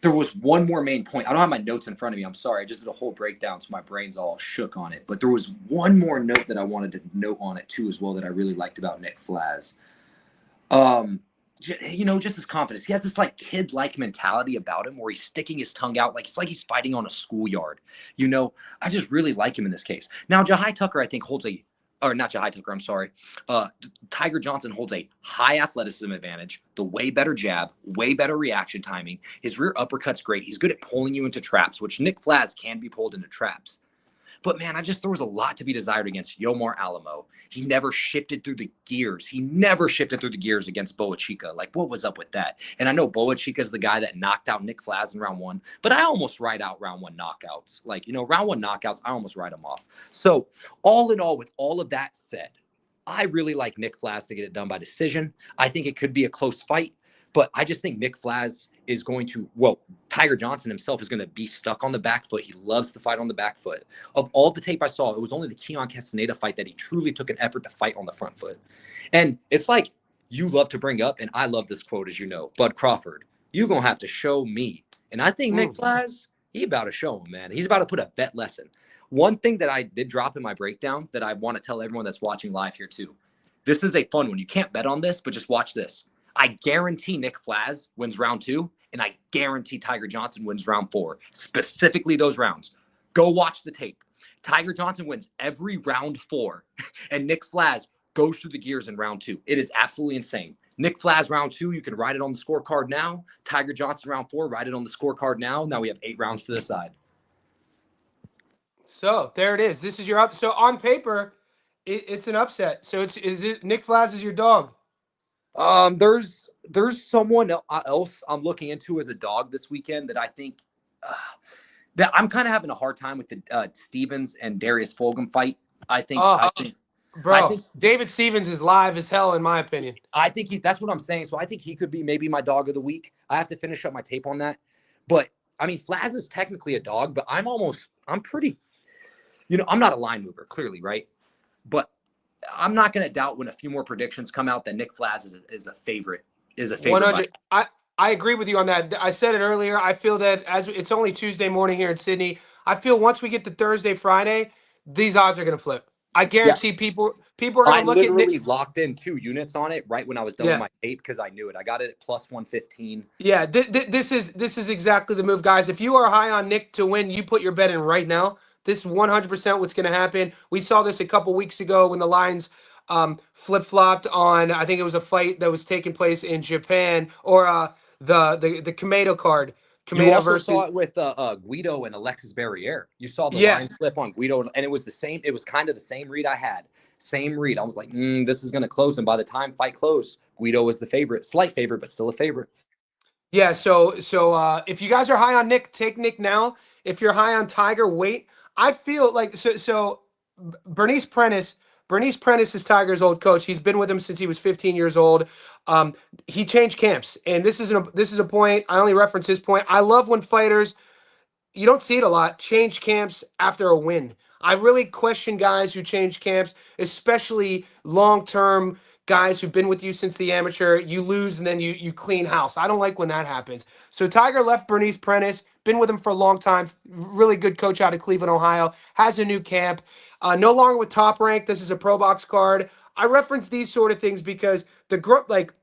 There was one more main point. I don't have my notes in front of me. I'm sorry. I just did a whole breakdown, so my brain's all shook on it. But there was one more note that I wanted to note on it, too, as well, that I really liked about Nick Flaz. Just his confidence. He has this like kid-like mentality about him where he's sticking his tongue out like he's fighting on a schoolyard. I just really like him in this case. Now, Jahai Tucker, I think, not Jahai Tucker, I'm sorry. Tiger Johnson holds a high athleticism advantage, the way better jab, way better reaction timing. His rear uppercut's great. He's good at pulling you into traps, which Nick Flaz can be pulled into traps. But man, there was a lot to be desired against Yomar Alamo. He never shifted through the gears. Against Boa Chica. Like, what was up with that? And I know Boa Chica is the guy that knocked out Nick Flaz in round one, but I almost write out round one knockouts. Round one knockouts, I almost write them off. So all in all, with all of that said, I really like Nick Flaz to get it done by decision. I think it could be a close fight, but I just think Nick Flaz is going to, Tiger Johnson himself is going to be stuck on the back foot. He loves to fight on the back foot. Of all the tape I saw, it was only the Keon Castaneda fight that he truly took an effort to fight on the front foot. And it's like you love to bring up, and I love this quote, as you know, Bud Crawford, you're going to have to show me. And I think Nick Flaz, he about to show him, man. He's about to put a vet lesson. One thing that I did drop in my breakdown that I want to tell everyone that's watching live here too. This is a fun one. You can't bet on this, but just watch this. I guarantee Nick Flaz wins round 2, and I guarantee Tiger Johnson wins round 4, specifically those rounds. Go watch the tape. Tiger Johnson wins every round 4, and Nick Flaz goes through the gears in round 2. It is absolutely insane. Nick Flaz round 2, you can write it on the scorecard now. Tiger Johnson round 4, write it on the scorecard now. Now we have 8 rounds to decide. So there it is. This is your up. So on paper, it's an upset. So is it Nick Flaz is your dog? There's someone else I'm looking into as a dog this weekend that I think that I'm kind of having a hard time with the Stevens and Darius Fulgham fight. I think David Stevens is live as hell in my opinion. I think that's what I'm saying. So I think he could be maybe my dog of the week. I have to finish up my tape on that. But I mean, Flaz is technically a dog, but I'm pretty, I'm not a line mover, clearly, right? But I'm not going to doubt when a few more predictions come out that Nick Flaz is a favorite. 100. I agree with you on that. I said it earlier. I feel that as it's only Tuesday morning here in Sydney, I feel once we get to Thursday, Friday, these odds are going to flip. I guarantee people are going to look at. I literally locked in 2 units on it right when I was done with my tape because I knew it. I got it at plus 115. Yeah, this is exactly the move, guys. If you are high on Nick to win, you put your bet in right now. This 100% what's going to happen. We saw this a couple weeks ago when the lines flip-flopped on, I think it was a fight that was taking place in Japan, or the Kamado card. You Kameda also versus saw it with Guido and Alexis Barriere. You saw the yeah. line slip on Guido, and it was the same. It was kind of the same read I had. Same read. I was like, this is going to close. And by the time fight closed, Guido was the favorite, slight favorite, but still a favorite. Yeah, so if you guys are high on Nick, take Nick now. If you're high on Tiger, wait. I feel like Bernice Prentice. Bernice Prentice is Tiger's old coach. He's been with him since he was 15 years old. He changed camps, and this is a point. I only reference his point. I love when fighters, you don't see it a lot, change camps after a win. I really question guys who change camps, especially long-term guys who've been with you since the amateur. You lose and then you clean house. I don't like when that happens. So Tiger left Bernice Prentice, been with him for a long time. Really good coach out of Cleveland, Ohio. Has a new camp. No longer with Top Rank. This is a Pro Box card. I reference these sort of things because the group, like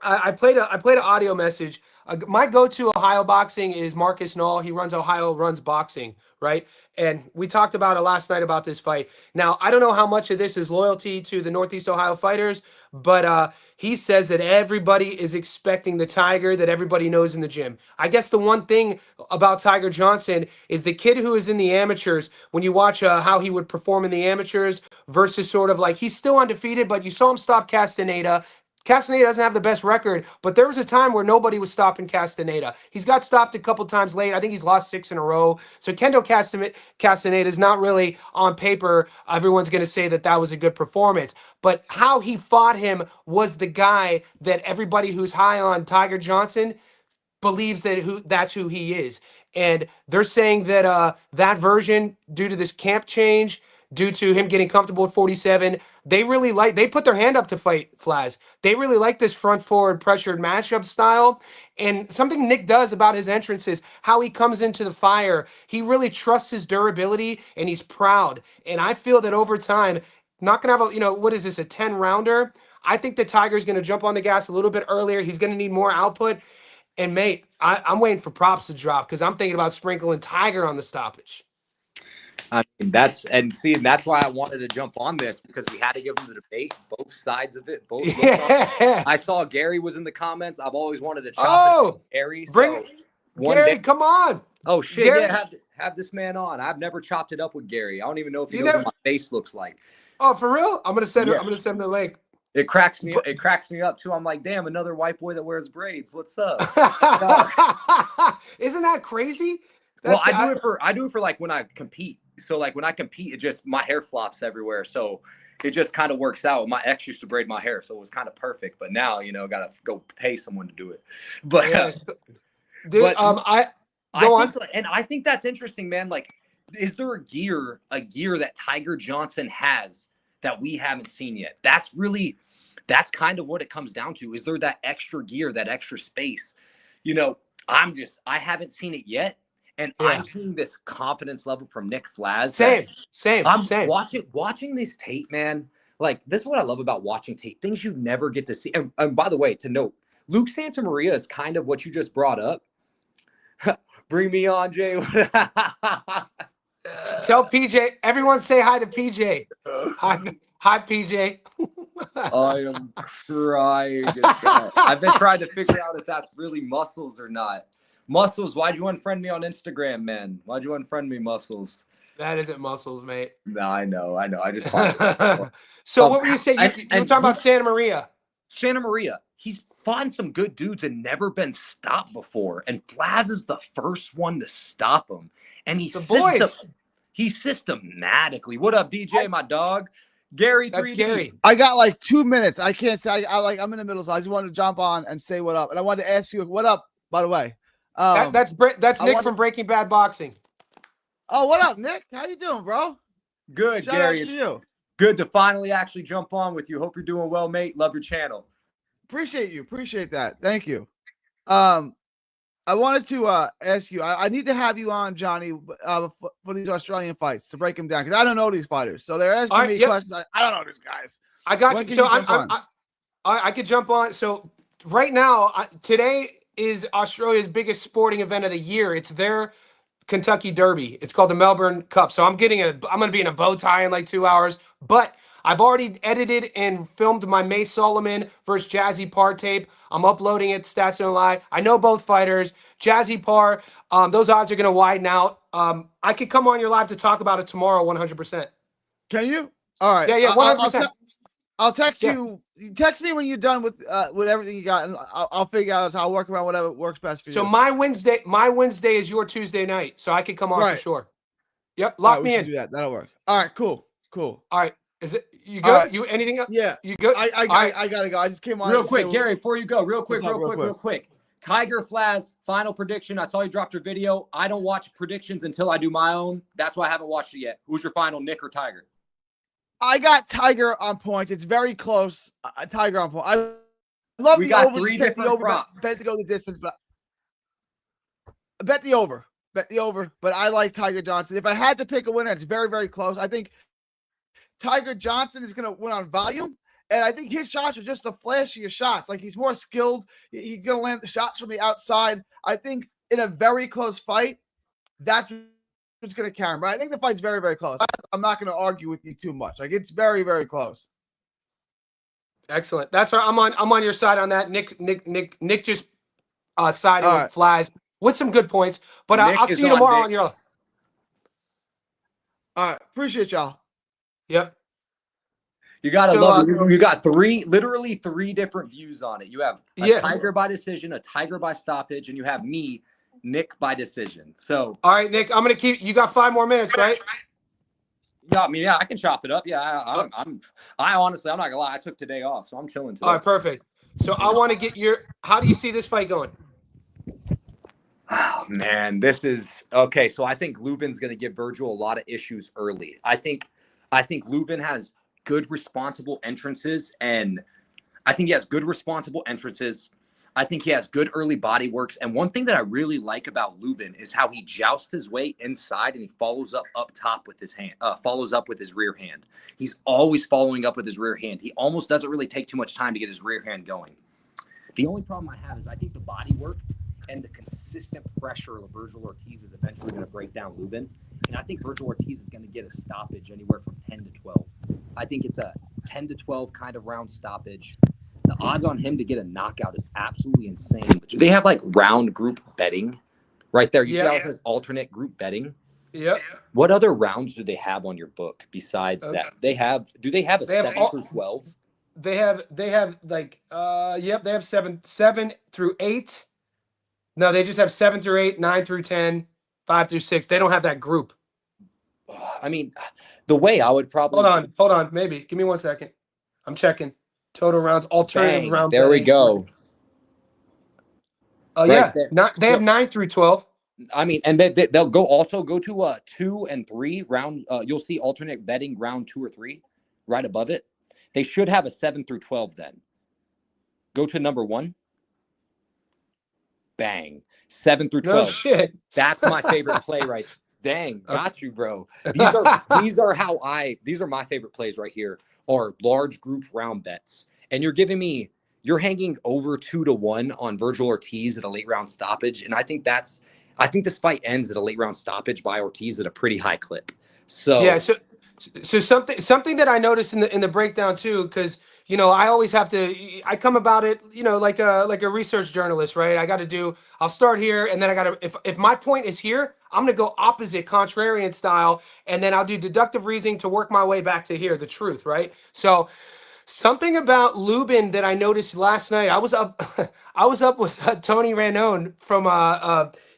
I played an audio message. My go-to Ohio boxing is Marcus Knoll. He runs Ohio Runs Boxing, right? And we talked about it last night about this fight. Now, I don't know how much of this is loyalty to the Northeast Ohio fighters, but he says that everybody is expecting the Tiger that everybody knows in the gym. I guess the one thing about Tiger Johnson is the kid who is in the amateurs, when you watch how he would perform in the amateurs versus sort of like he's still undefeated, but you saw him stop Castaneda. Castaneda doesn't have the best record, but there was a time where nobody was stopping Castaneda. He's got stopped a couple times late. I think he's lost 6 in a row. So Kendo Castaneda is not really on paper. Everyone's going to say that that was a good performance. But how he fought him was the guy that everybody who's high on Tiger Johnson believes that's who he is. And they're saying that that version, due to this camp change, due to him getting comfortable at 47, they put their hand up to fight Flaz. They really like this front forward pressured matchup style. And something Nick does about his entrance is how he comes into the fire. He really trusts his durability and he's proud. And I feel that over time, not gonna have what is this, a 10 rounder? I think the Tiger's gonna jump on the gas a little bit earlier. He's gonna need more output. And mate, I'm waiting for props to drop because I'm thinking about sprinkling Tiger on the stoppage. I mean, that's why I wanted to jump on this, because we had to give them the debate, both sides of it, both. Yeah. I saw Gary was in the comments. I've always wanted to chop it. Gary, bring it. Gary, come on. Oh shit! Gary, yeah, have this man on. I've never chopped it up with Gary. I don't even know if he knows what my face looks like. Oh, for real? I'm gonna send him the link. It cracks me. It cracks me up too. I'm like, damn, another white boy that wears braids. What's up? Isn't that crazy? Well, I do it for like when I compete. So like when I compete, it just, my hair flops everywhere. So it just kind of works out. My ex used to braid my hair, so it was kind of perfect. But now, gotta go pay someone to do it. But yeah. Dude, I think that's interesting, man. Like, is there a gear that Tiger Johnson has that we haven't seen yet? That's kind of what it comes down to. Is there that extra gear, that extra space? I haven't seen it yet. And I'm seeing this confidence level from Nick Flaz. Same. Watching this tape, man. Like, this is what I love about watching tape. Things you never get to see. And by the way, to note, Luke Santamaria is kind of what you just brought up. Bring me on, Jay. Tell PJ. Everyone say hi to PJ. Hi, PJ. I am crying. I've been trying to figure out if that's really muscles or not. Muscles, why'd you unfriend me on Instagram, man? Why'd you unfriend me, Muscles? That isn't muscles, mate. No, I know. I just find it. So what were you saying? You were talking about Santa Maria. Santa Maria. He's fought some good dudes and never been stopped before. And Flaz is the first one to stop him. And he's systematically. What up, DJ, my dog? Gary, that's 3D. Gary. I got like 2 minutes. I can't say. I'm in the middle, so I just wanted to jump on and say what up. And I wanted to ask you what up, by the way. That's Nick from Breaking Bad Boxing. Oh, what up, Nick? How you doing, bro? Good, Shout Gary. out to you. Good to finally actually jump on with you. Hope you're doing well, mate. Love your channel. Appreciate you. Appreciate that. Thank you. I wanted to ask you. I need to have you on, Johnny, for these Australian fights to break them down, because I don't know these fighters. So they're asking me questions. I don't know these guys. I got you. So I could jump on. So right now, today is Australia's biggest sporting event of the year. It's their Kentucky Derby. It's called the Melbourne Cup. So I'm going to be in a bow tie in like 2 hours. But I've already edited and filmed my May Soliman versus Jazzy Parr tape. I'm uploading it. Stats Don't Lie. I know both fighters. Jazzy Parr. Those odds are going to widen out. I could come on your live to talk about it tomorrow. 100%. Can you? All right. Yeah. 100%. I'll text Yeah. you. Text me when you're done with everything you got, and I'll figure out how I'll work around whatever works best for you. So my Wednesday is your Tuesday night, so I could come on for sure. Yep, lock me in. Do that. That'll work. All right, cool. All right, is it you good? Right. You anything else? Yeah, you good? I gotta go. I just came on Real quick, Gary. Before you go, real quick. Tiger Flaz, final prediction. I saw you dropped your video. I don't watch predictions until I do my own. That's why I haven't watched it yet. Who's your final, Nick or Tiger? I got Tiger on points. It's very close. Tiger on point. I love we the got over. Three different props. Bet to go the distance, but I bet the over. Bet the over. But I like Tiger Johnson. If I had to pick a winner, it's very, very close. I think Tiger Johnson is going to win on volume, and I think his shots are just the flashier shots. Like, he's more skilled. He's going to land the shots from the outside. I think in a very close fight, that's what's going to carry him. But I think the fight's very, very close. I'm not going to argue with you too much. Like, it's very, very close. Excellent. That's right. I'm on your side on that. Nick just sided with Flaz with some good points. But I'll see you tomorrow on your. All right. Appreciate y'all. Yep. You gotta love it. You got literally three different views on it. You have a Tiger by decision, a Tiger by stoppage, and you have me, Nick, by decision. So all right, Nick, I'm gonna keep you got 5 more minutes, right? Yeah, I mean, I can chop it up. Yeah, I honestly, I'm not gonna lie, I took today off, so I'm chilling today. All right, perfect. So I want to get how do you see this fight going? Oh man, this is okay. So I think Lubin's gonna give Virgil a lot of issues early. I think Lubin has good responsible entrances, and I think he has good responsible entrances. I think he has good early body works. And one thing that I really like about Lubin is how he jousts his way inside and he follows up top with his hand, follows up with his rear hand. He's always following up with his rear hand. He almost doesn't really take too much time to get his rear hand going. The only problem I have is I think the body work and the consistent pressure of Virgil Ortiz is eventually going to break down Lubin. And I think Virgil Ortiz is going to get a stoppage anywhere from 10 to 12. I think it's a 10 to 12 kind of round stoppage. The odds on him to get a knockout is absolutely insane. But do they have like round group betting right there? You see how it says alternate group betting? Yep. What other rounds do they have on your book besides that? Do they have a 7 through 12? They have like they have 7 through 8. No, they just have 7 through 8, 9 through 10, 5 through 6. They don't have that group. I mean, the way I would probably hold on, maybe. Give me 1 second. I'm checking. Total rounds, alternative round. There we go. Oh yeah, they have 9 through 12. I mean, and they'll also go to 2 and 3 round. You'll see alternate betting round 2 or 3 right above it. They should have a 7 through 12 then. Go to number 1. Bang. 7 through 12. No shit. That's my favorite play right. Dang, got you, bro. These are my favorite plays right here, or large group round bets. And you're hanging over 2 to 1 on Virgil Ortiz at a late round stoppage. And I think this fight ends at a late round stoppage by Ortiz at a pretty high clip. So yeah, so something that I noticed in the breakdown too, because I always have to. I come about it, like a research journalist, right? I'll start here, and then I gotta. If my point is here, I'm gonna go opposite, contrarian style, and then I'll do deductive reasoning to work my way back to here, the truth, right? So, something about Lubin that I noticed last night. I was up, with Tony Ranone from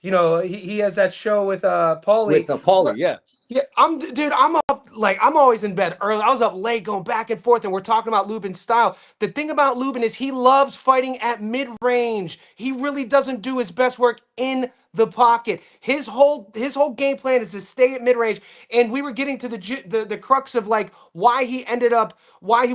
he has that show with Paulie. With Paulie, yeah. Yeah, I'm up, like, I'm always in bed early. I was up late going back and forth, and we're talking about Lubin's style. The thing about Lubin is he loves fighting at mid-range. He really doesn't do his best work in the pocket. His whole game plan is to stay at mid-range, and we were getting to the crux of, like, why he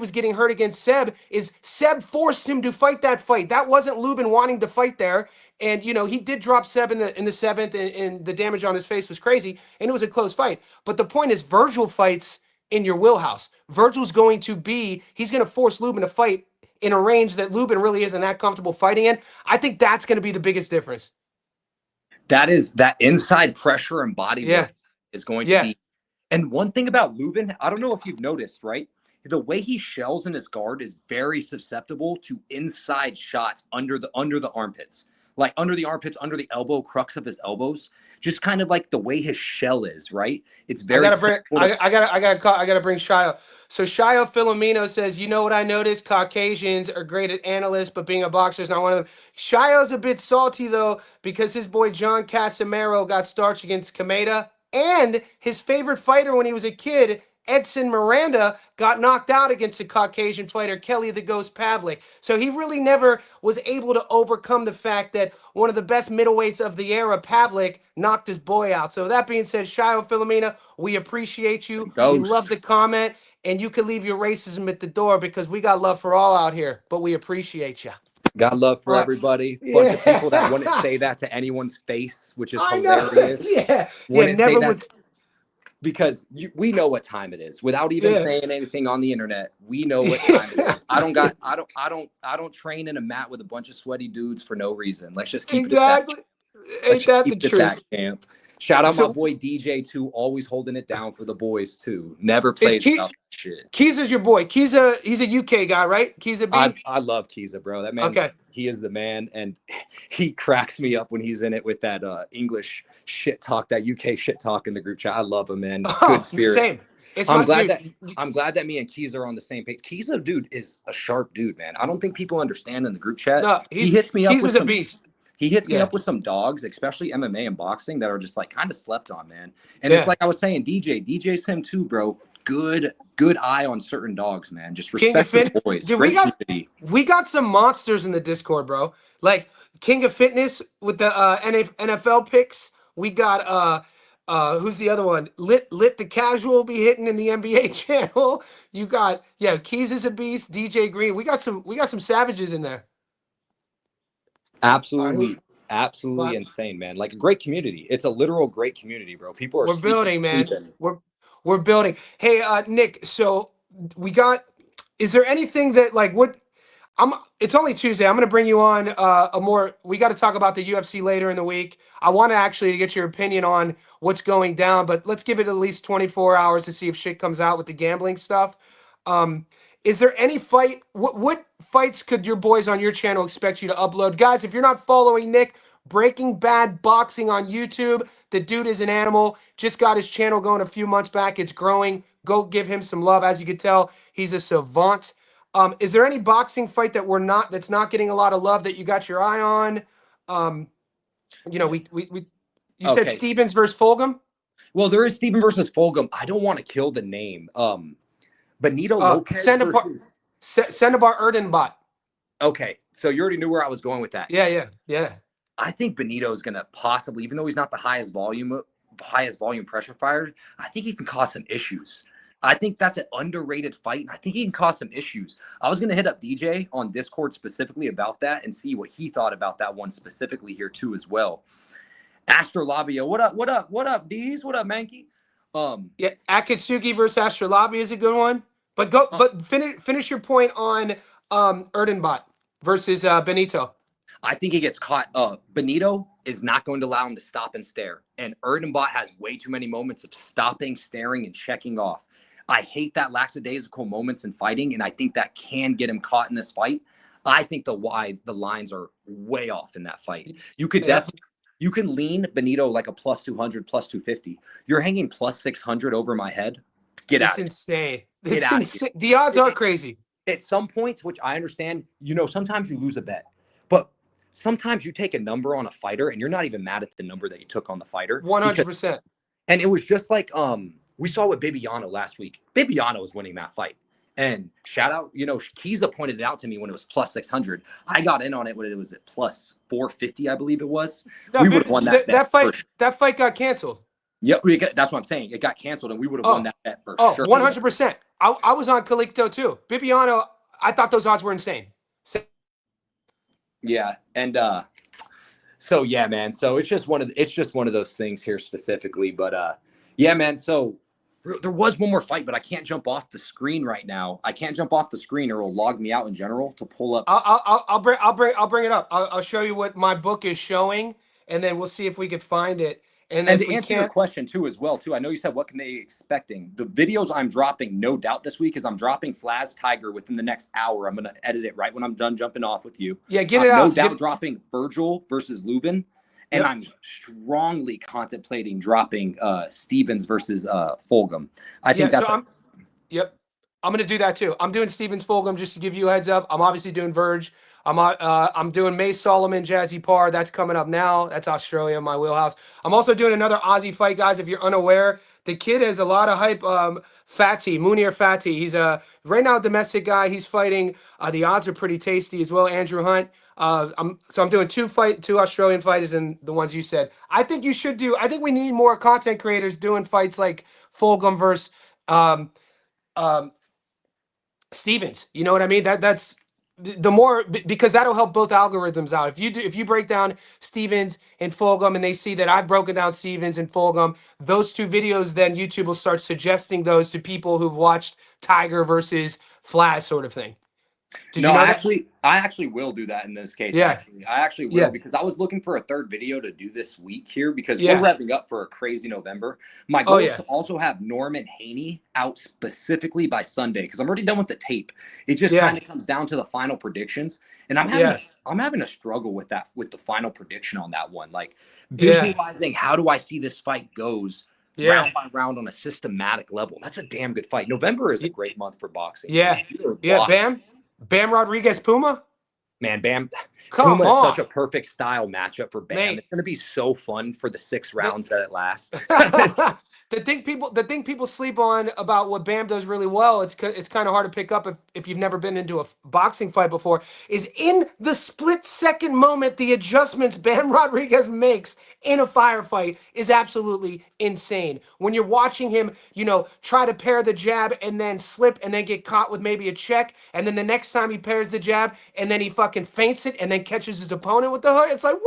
was getting hurt against Seb, is Seb forced him to fight that fight. That wasn't Lubin wanting to fight there. And, he did drop Seb in the 7th, and the damage on his face was crazy, and it was a close fight. But the point is, Virgil fights in your wheelhouse. He's going to force Lubin to fight in a range that Lubin really isn't that comfortable fighting in. I think that's going to be the biggest difference. That inside pressure and body work is going to be. And one thing about Lubin, I don't know if you've noticed, right? the way he shells in his guard is very susceptible to inside shots under the armpits, like under the armpits, under the elbow, crux of his elbows. Just kind of like the way his shell is, right? It's very susceptible to- I gotta bring Shio. So Shio Filomeno says, you know what I noticed? Caucasians are great at analysts, but being a boxer is not one of them. Shio's a bit salty though, because his boy John Casimiro got starched against Kameda, and his favorite fighter when he was a kid, Edson Miranda, got knocked out against a Caucasian fighter, Kelly the Ghost Pavlik. So he really never was able to overcome the fact that one of the best middleweights of the era, Pavlik, knocked his boy out. So that being said, Shio Filomena, we appreciate you. We love the comment, and you can leave your racism at the door because we got love for all out here, but we appreciate you. Got love for everybody. Bunch of people that wouldn't say that to anyone's face, which is hilarious. Yeah. Wouldn't never say would. that because we know what time it is without even saying anything on the internet. We know what time it is. I don't train in a mat with a bunch of sweaty dudes for no reason. Let's just keep it at that. Ain't that the truth? Champ. Shout out my boy DJ too, always holding it down for the boys too. Never plays about shit. Kiza's your boy. Kiza, he's a UK guy, right? Kiza B. I love Kiza, bro. That man, he is the man, and he cracks me up when he's in it with that English shit talk, that UK shit talk in the group chat. I love him, man. Good spirit. Same. I'm glad that me and Kiza are on the same page. Kiza, dude, is a sharp dude, man. I don't think people understand in the group chat. No, he hits me up with a beast. He hits me up with some dogs, especially MMA and boxing, that are just like kind of slept on, man. And it's like I was saying, DJ's him too, bro. Good eye on certain dogs, man. Just respect the boys. Dude, we got some monsters in the Discord, bro. Like King of Fitness with the NFL picks. We got who's the other one? Lit the Casual be hitting in the NBA channel. You got Keys is a beast. DJ Green. We got some savages in there. Absolutely insane, man. Like a great community. It's a literal great community, bro. People are building, man. We're building. Hey, Nick, so is there anything that it's only Tuesday. I'm going to bring you on we got to talk about the UFC later in the week. I want to actually get your opinion on what's going down, but let's give it at least 24 hours to see if shit comes out with the gambling stuff. Is there any fight? What fights could your boys on your channel expect you to upload? Guys, if you're not following Nick, Breaking Bad Boxing on YouTube, the dude is an animal. Just got his channel going a few months back. It's growing. Go give him some love. As you can tell, he's a savant. Is there any boxing fight that's not getting a lot of love that you got your eye on? You said Stevens versus Fulgham? Well, there is Steven versus Fulgham. I don't want to kill the name. Benito Lopez versus Sendabar Erdenbot. Okay, so you already knew where I was going with that. Yeah. I think Benito is going to possibly, even though he's not the highest volume pressure fighter, I think he can cause some issues. I think that's an underrated fight, and I think he can cause some issues. I was going to hit up DJ on Discord specifically about that and see what he thought about that one specifically here too as well. Astrolabia, what up, D's? What up, Mankey? Akatsuki versus Astrolabia is a good one. But finish your point on Erdenbot versus Benito. I think he gets caught. Benito is not going to allow him to stop and stare. And Erdenbot has way too many moments of stopping, staring, and checking off. I hate that lackadaisical moments in fighting, and I think that can get him caught in this fight. I think the lines are way off in that fight. You could definitely, you can lean Benito like a plus 200, plus 250. You're hanging plus 600 over my head. Get out. It's insane. Get out of here. The odds are crazy. At some points, which I understand, sometimes you lose a bet, but sometimes you take a number on a fighter and you're not even mad at the number that you took on the fighter. 100%. And it was just like, we saw with Bibiano last week. Bibiano was winning that fight. And shout out, Kiza pointed it out to me when it was plus 600. I got in on it when it was at plus 450, I believe it was. No, we would have won that bet. That fight got canceled. Yep, that's what I'm saying. It got canceled, and we would have won that bet for sure. 100%. I was on Calixto too. Bibiano, I thought those odds were insane. Yeah, and so yeah, man. So it's just one of those things here specifically. But yeah, man. So there was one more fight, but I can't jump off the screen right now. I can't jump off the screen, or it'll log me out in general to pull up. I'll bring it up. I'll show you what my book is showing, and then we'll see if we can find it. And then And if to we answer your can't, question too, as well, too, I know you said what can they be expecting? The videos I'm dropping, no doubt this week is I'm dropping Flaz Tiger within the next hour. I'm gonna edit it right when I'm done jumping off with you. yeah, get it No out. doubt dropping Virgil versus Lubin, and Yep. I'm strongly contemplating dropping Stevens versus Fulgham. I think So that's yep. I'm gonna do that too. I'm doing Stevens Fulgham just to give you a heads up. I'm obviously doing Verge. I'm doing May Soliman, Jazzy Parr. That's coming up now. That's Australia, my wheelhouse. I'm also doing another Aussie fight, guys. If you're unaware, the kid has a lot of hype. Fatty, Munir Fatty. He's a right now domestic guy. He's fighting. The odds are pretty tasty as well. Andrew Hunt. I'm doing two Australian fighters and the ones you said. I think you should do. I think we need more content creators doing fights like Fulgham versus um, Stevens. You know what I mean? That's the more because that'll help both algorithms out. If you break down Stevens and Fulgham and they see that I've broken down Stevens and Fulgham, those two videos, then YouTube will start suggesting those to people who've watched Tiger versus Flaz sort of thing. Did No, you know I that? actually will do that in this case. Yeah. I actually will Yeah. because I was looking for a third video to do this week here because we're Yeah. revving up for a crazy November. My Oh, goal is yeah. to also have Norman Haney out specifically by Sunday because I'm already done with the tape. It just Yeah. kind of comes down to the final predictions, and I'm Yeah. having a struggle with that with the final prediction on that one. Like Yeah. visualizing how do I see this fight goes Yeah. round by round on a systematic level. That's a damn good fight. November is a great month for boxing. Yeah. You're Yeah. locked. Bam Rodriguez Puma. Man, Bam, Come Puma is such on, a perfect style matchup for Bam. mate. It's going to be so fun for the 6 rounds that it lasts. The thing people sleep on about what Bam does really well, it's kind of hard to pick up if you've never been into a boxing fight before, is in the split second moment, the adjustments Bam Rodriguez makes in a firefight is absolutely insane. When you're watching him, try to pair the jab and then slip and then get caught with maybe a check, and then the next time he pairs the jab and then he fucking feints it and then catches his opponent with the hook. It's like,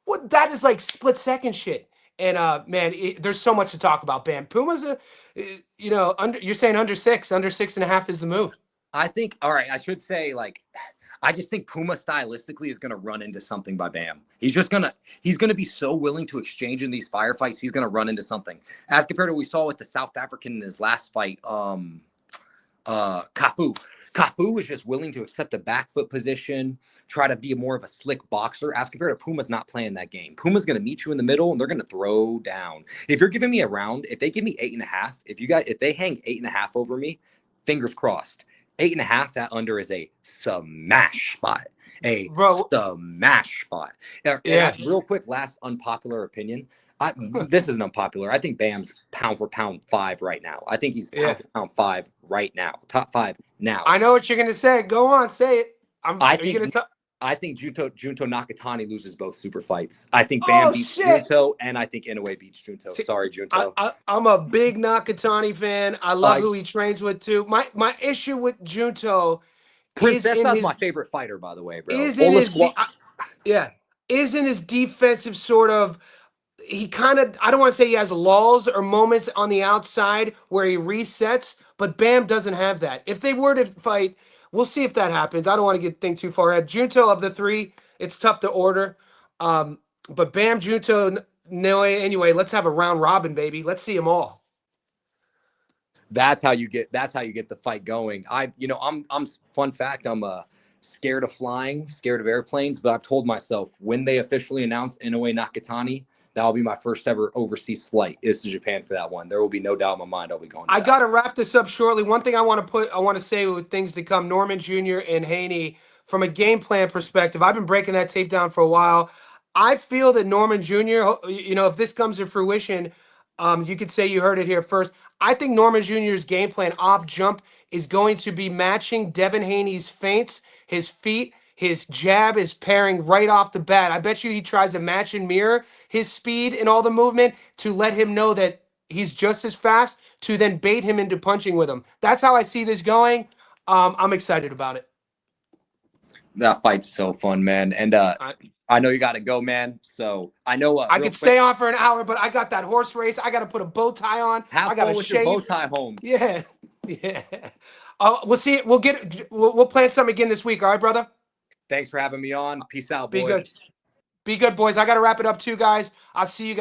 what? That is like split second shit. And man, there's so much to talk about. Bam, Puma's you're saying under 6.5 is the move. I think, all right, I should say, I just think Puma stylistically is going to run into something by Bam. He's going to be so willing to exchange in these firefights. He's going to run into something as compared to what we saw with the South African in his last fight. Cafu is just willing to accept the back foot position, try to be more of a slick boxer. As compared to Puma's not playing that game. Puma's going to meet you in the middle and they're going to throw down. If you're giving me a round, if they give me 8.5, if they hang 8.5 over me, fingers crossed. 8.5, that under is a smash spot. Smash spot. Yeah. Real quick, last unpopular opinion. This isn't unpopular. I think Bam's pound for pound 5 right now. I think he's pound for pound 5 right now. Top 5 now. I know what you're gonna say. Go on, say it. I think Junto Nakatani loses both super fights. I think Bam beats Junto, and I think Inoue beats Junto. Sorry, Junto. I'm a big Nakatani fan. I love who he trains with too. My issue with Junto Princessa's my favorite fighter, by the way, bro. Is in his defensive sort of. He kind of, I don't want to say he has lulls or moments on the outside where he resets, but Bam doesn't have that. If they were to fight, we'll see if that happens. I don't want to think too far ahead. Junto of the 3, it's tough to order. But Bam, Junto, no, anyway, let's have a round robin, baby. Let's see them all. That's how you get the fight going. I'm fun fact, I'm scared of flying, scared of airplanes, but I've told myself when they officially announce Inoue Nakatani, that'll be my first ever overseas flight is to Japan for that one. There will be no doubt in my mind I'll be going to that. got to wrap this up shortly. One thing I want to say with things to come, Norman Jr. and Haney, from a game plan perspective, I've been breaking that tape down for a while. I feel that Norman Jr., if this comes to fruition, you could say you heard it here first. I think Norman Jr.'s game plan off jump is going to be matching Devin Haney's feints, his feet, his jab is pairing right off the bat. I bet you he tries to match and mirror his speed and all the movement to let him know that he's just as fast, to then bait him into punching with him. That's how I see this going. I'm excited about it. That fight's so fun, man. And I know you got to go, man. So I know I could stay on for an hour, but I got that horse race. I got to put a bow tie on. Have fun with your bow tie home. Yeah. We'll see it. We'll plan something again this week. All right, brother? Thanks for having me on. Peace out, boys. Be good, boys. I got to wrap it up too, guys. I'll see you guys.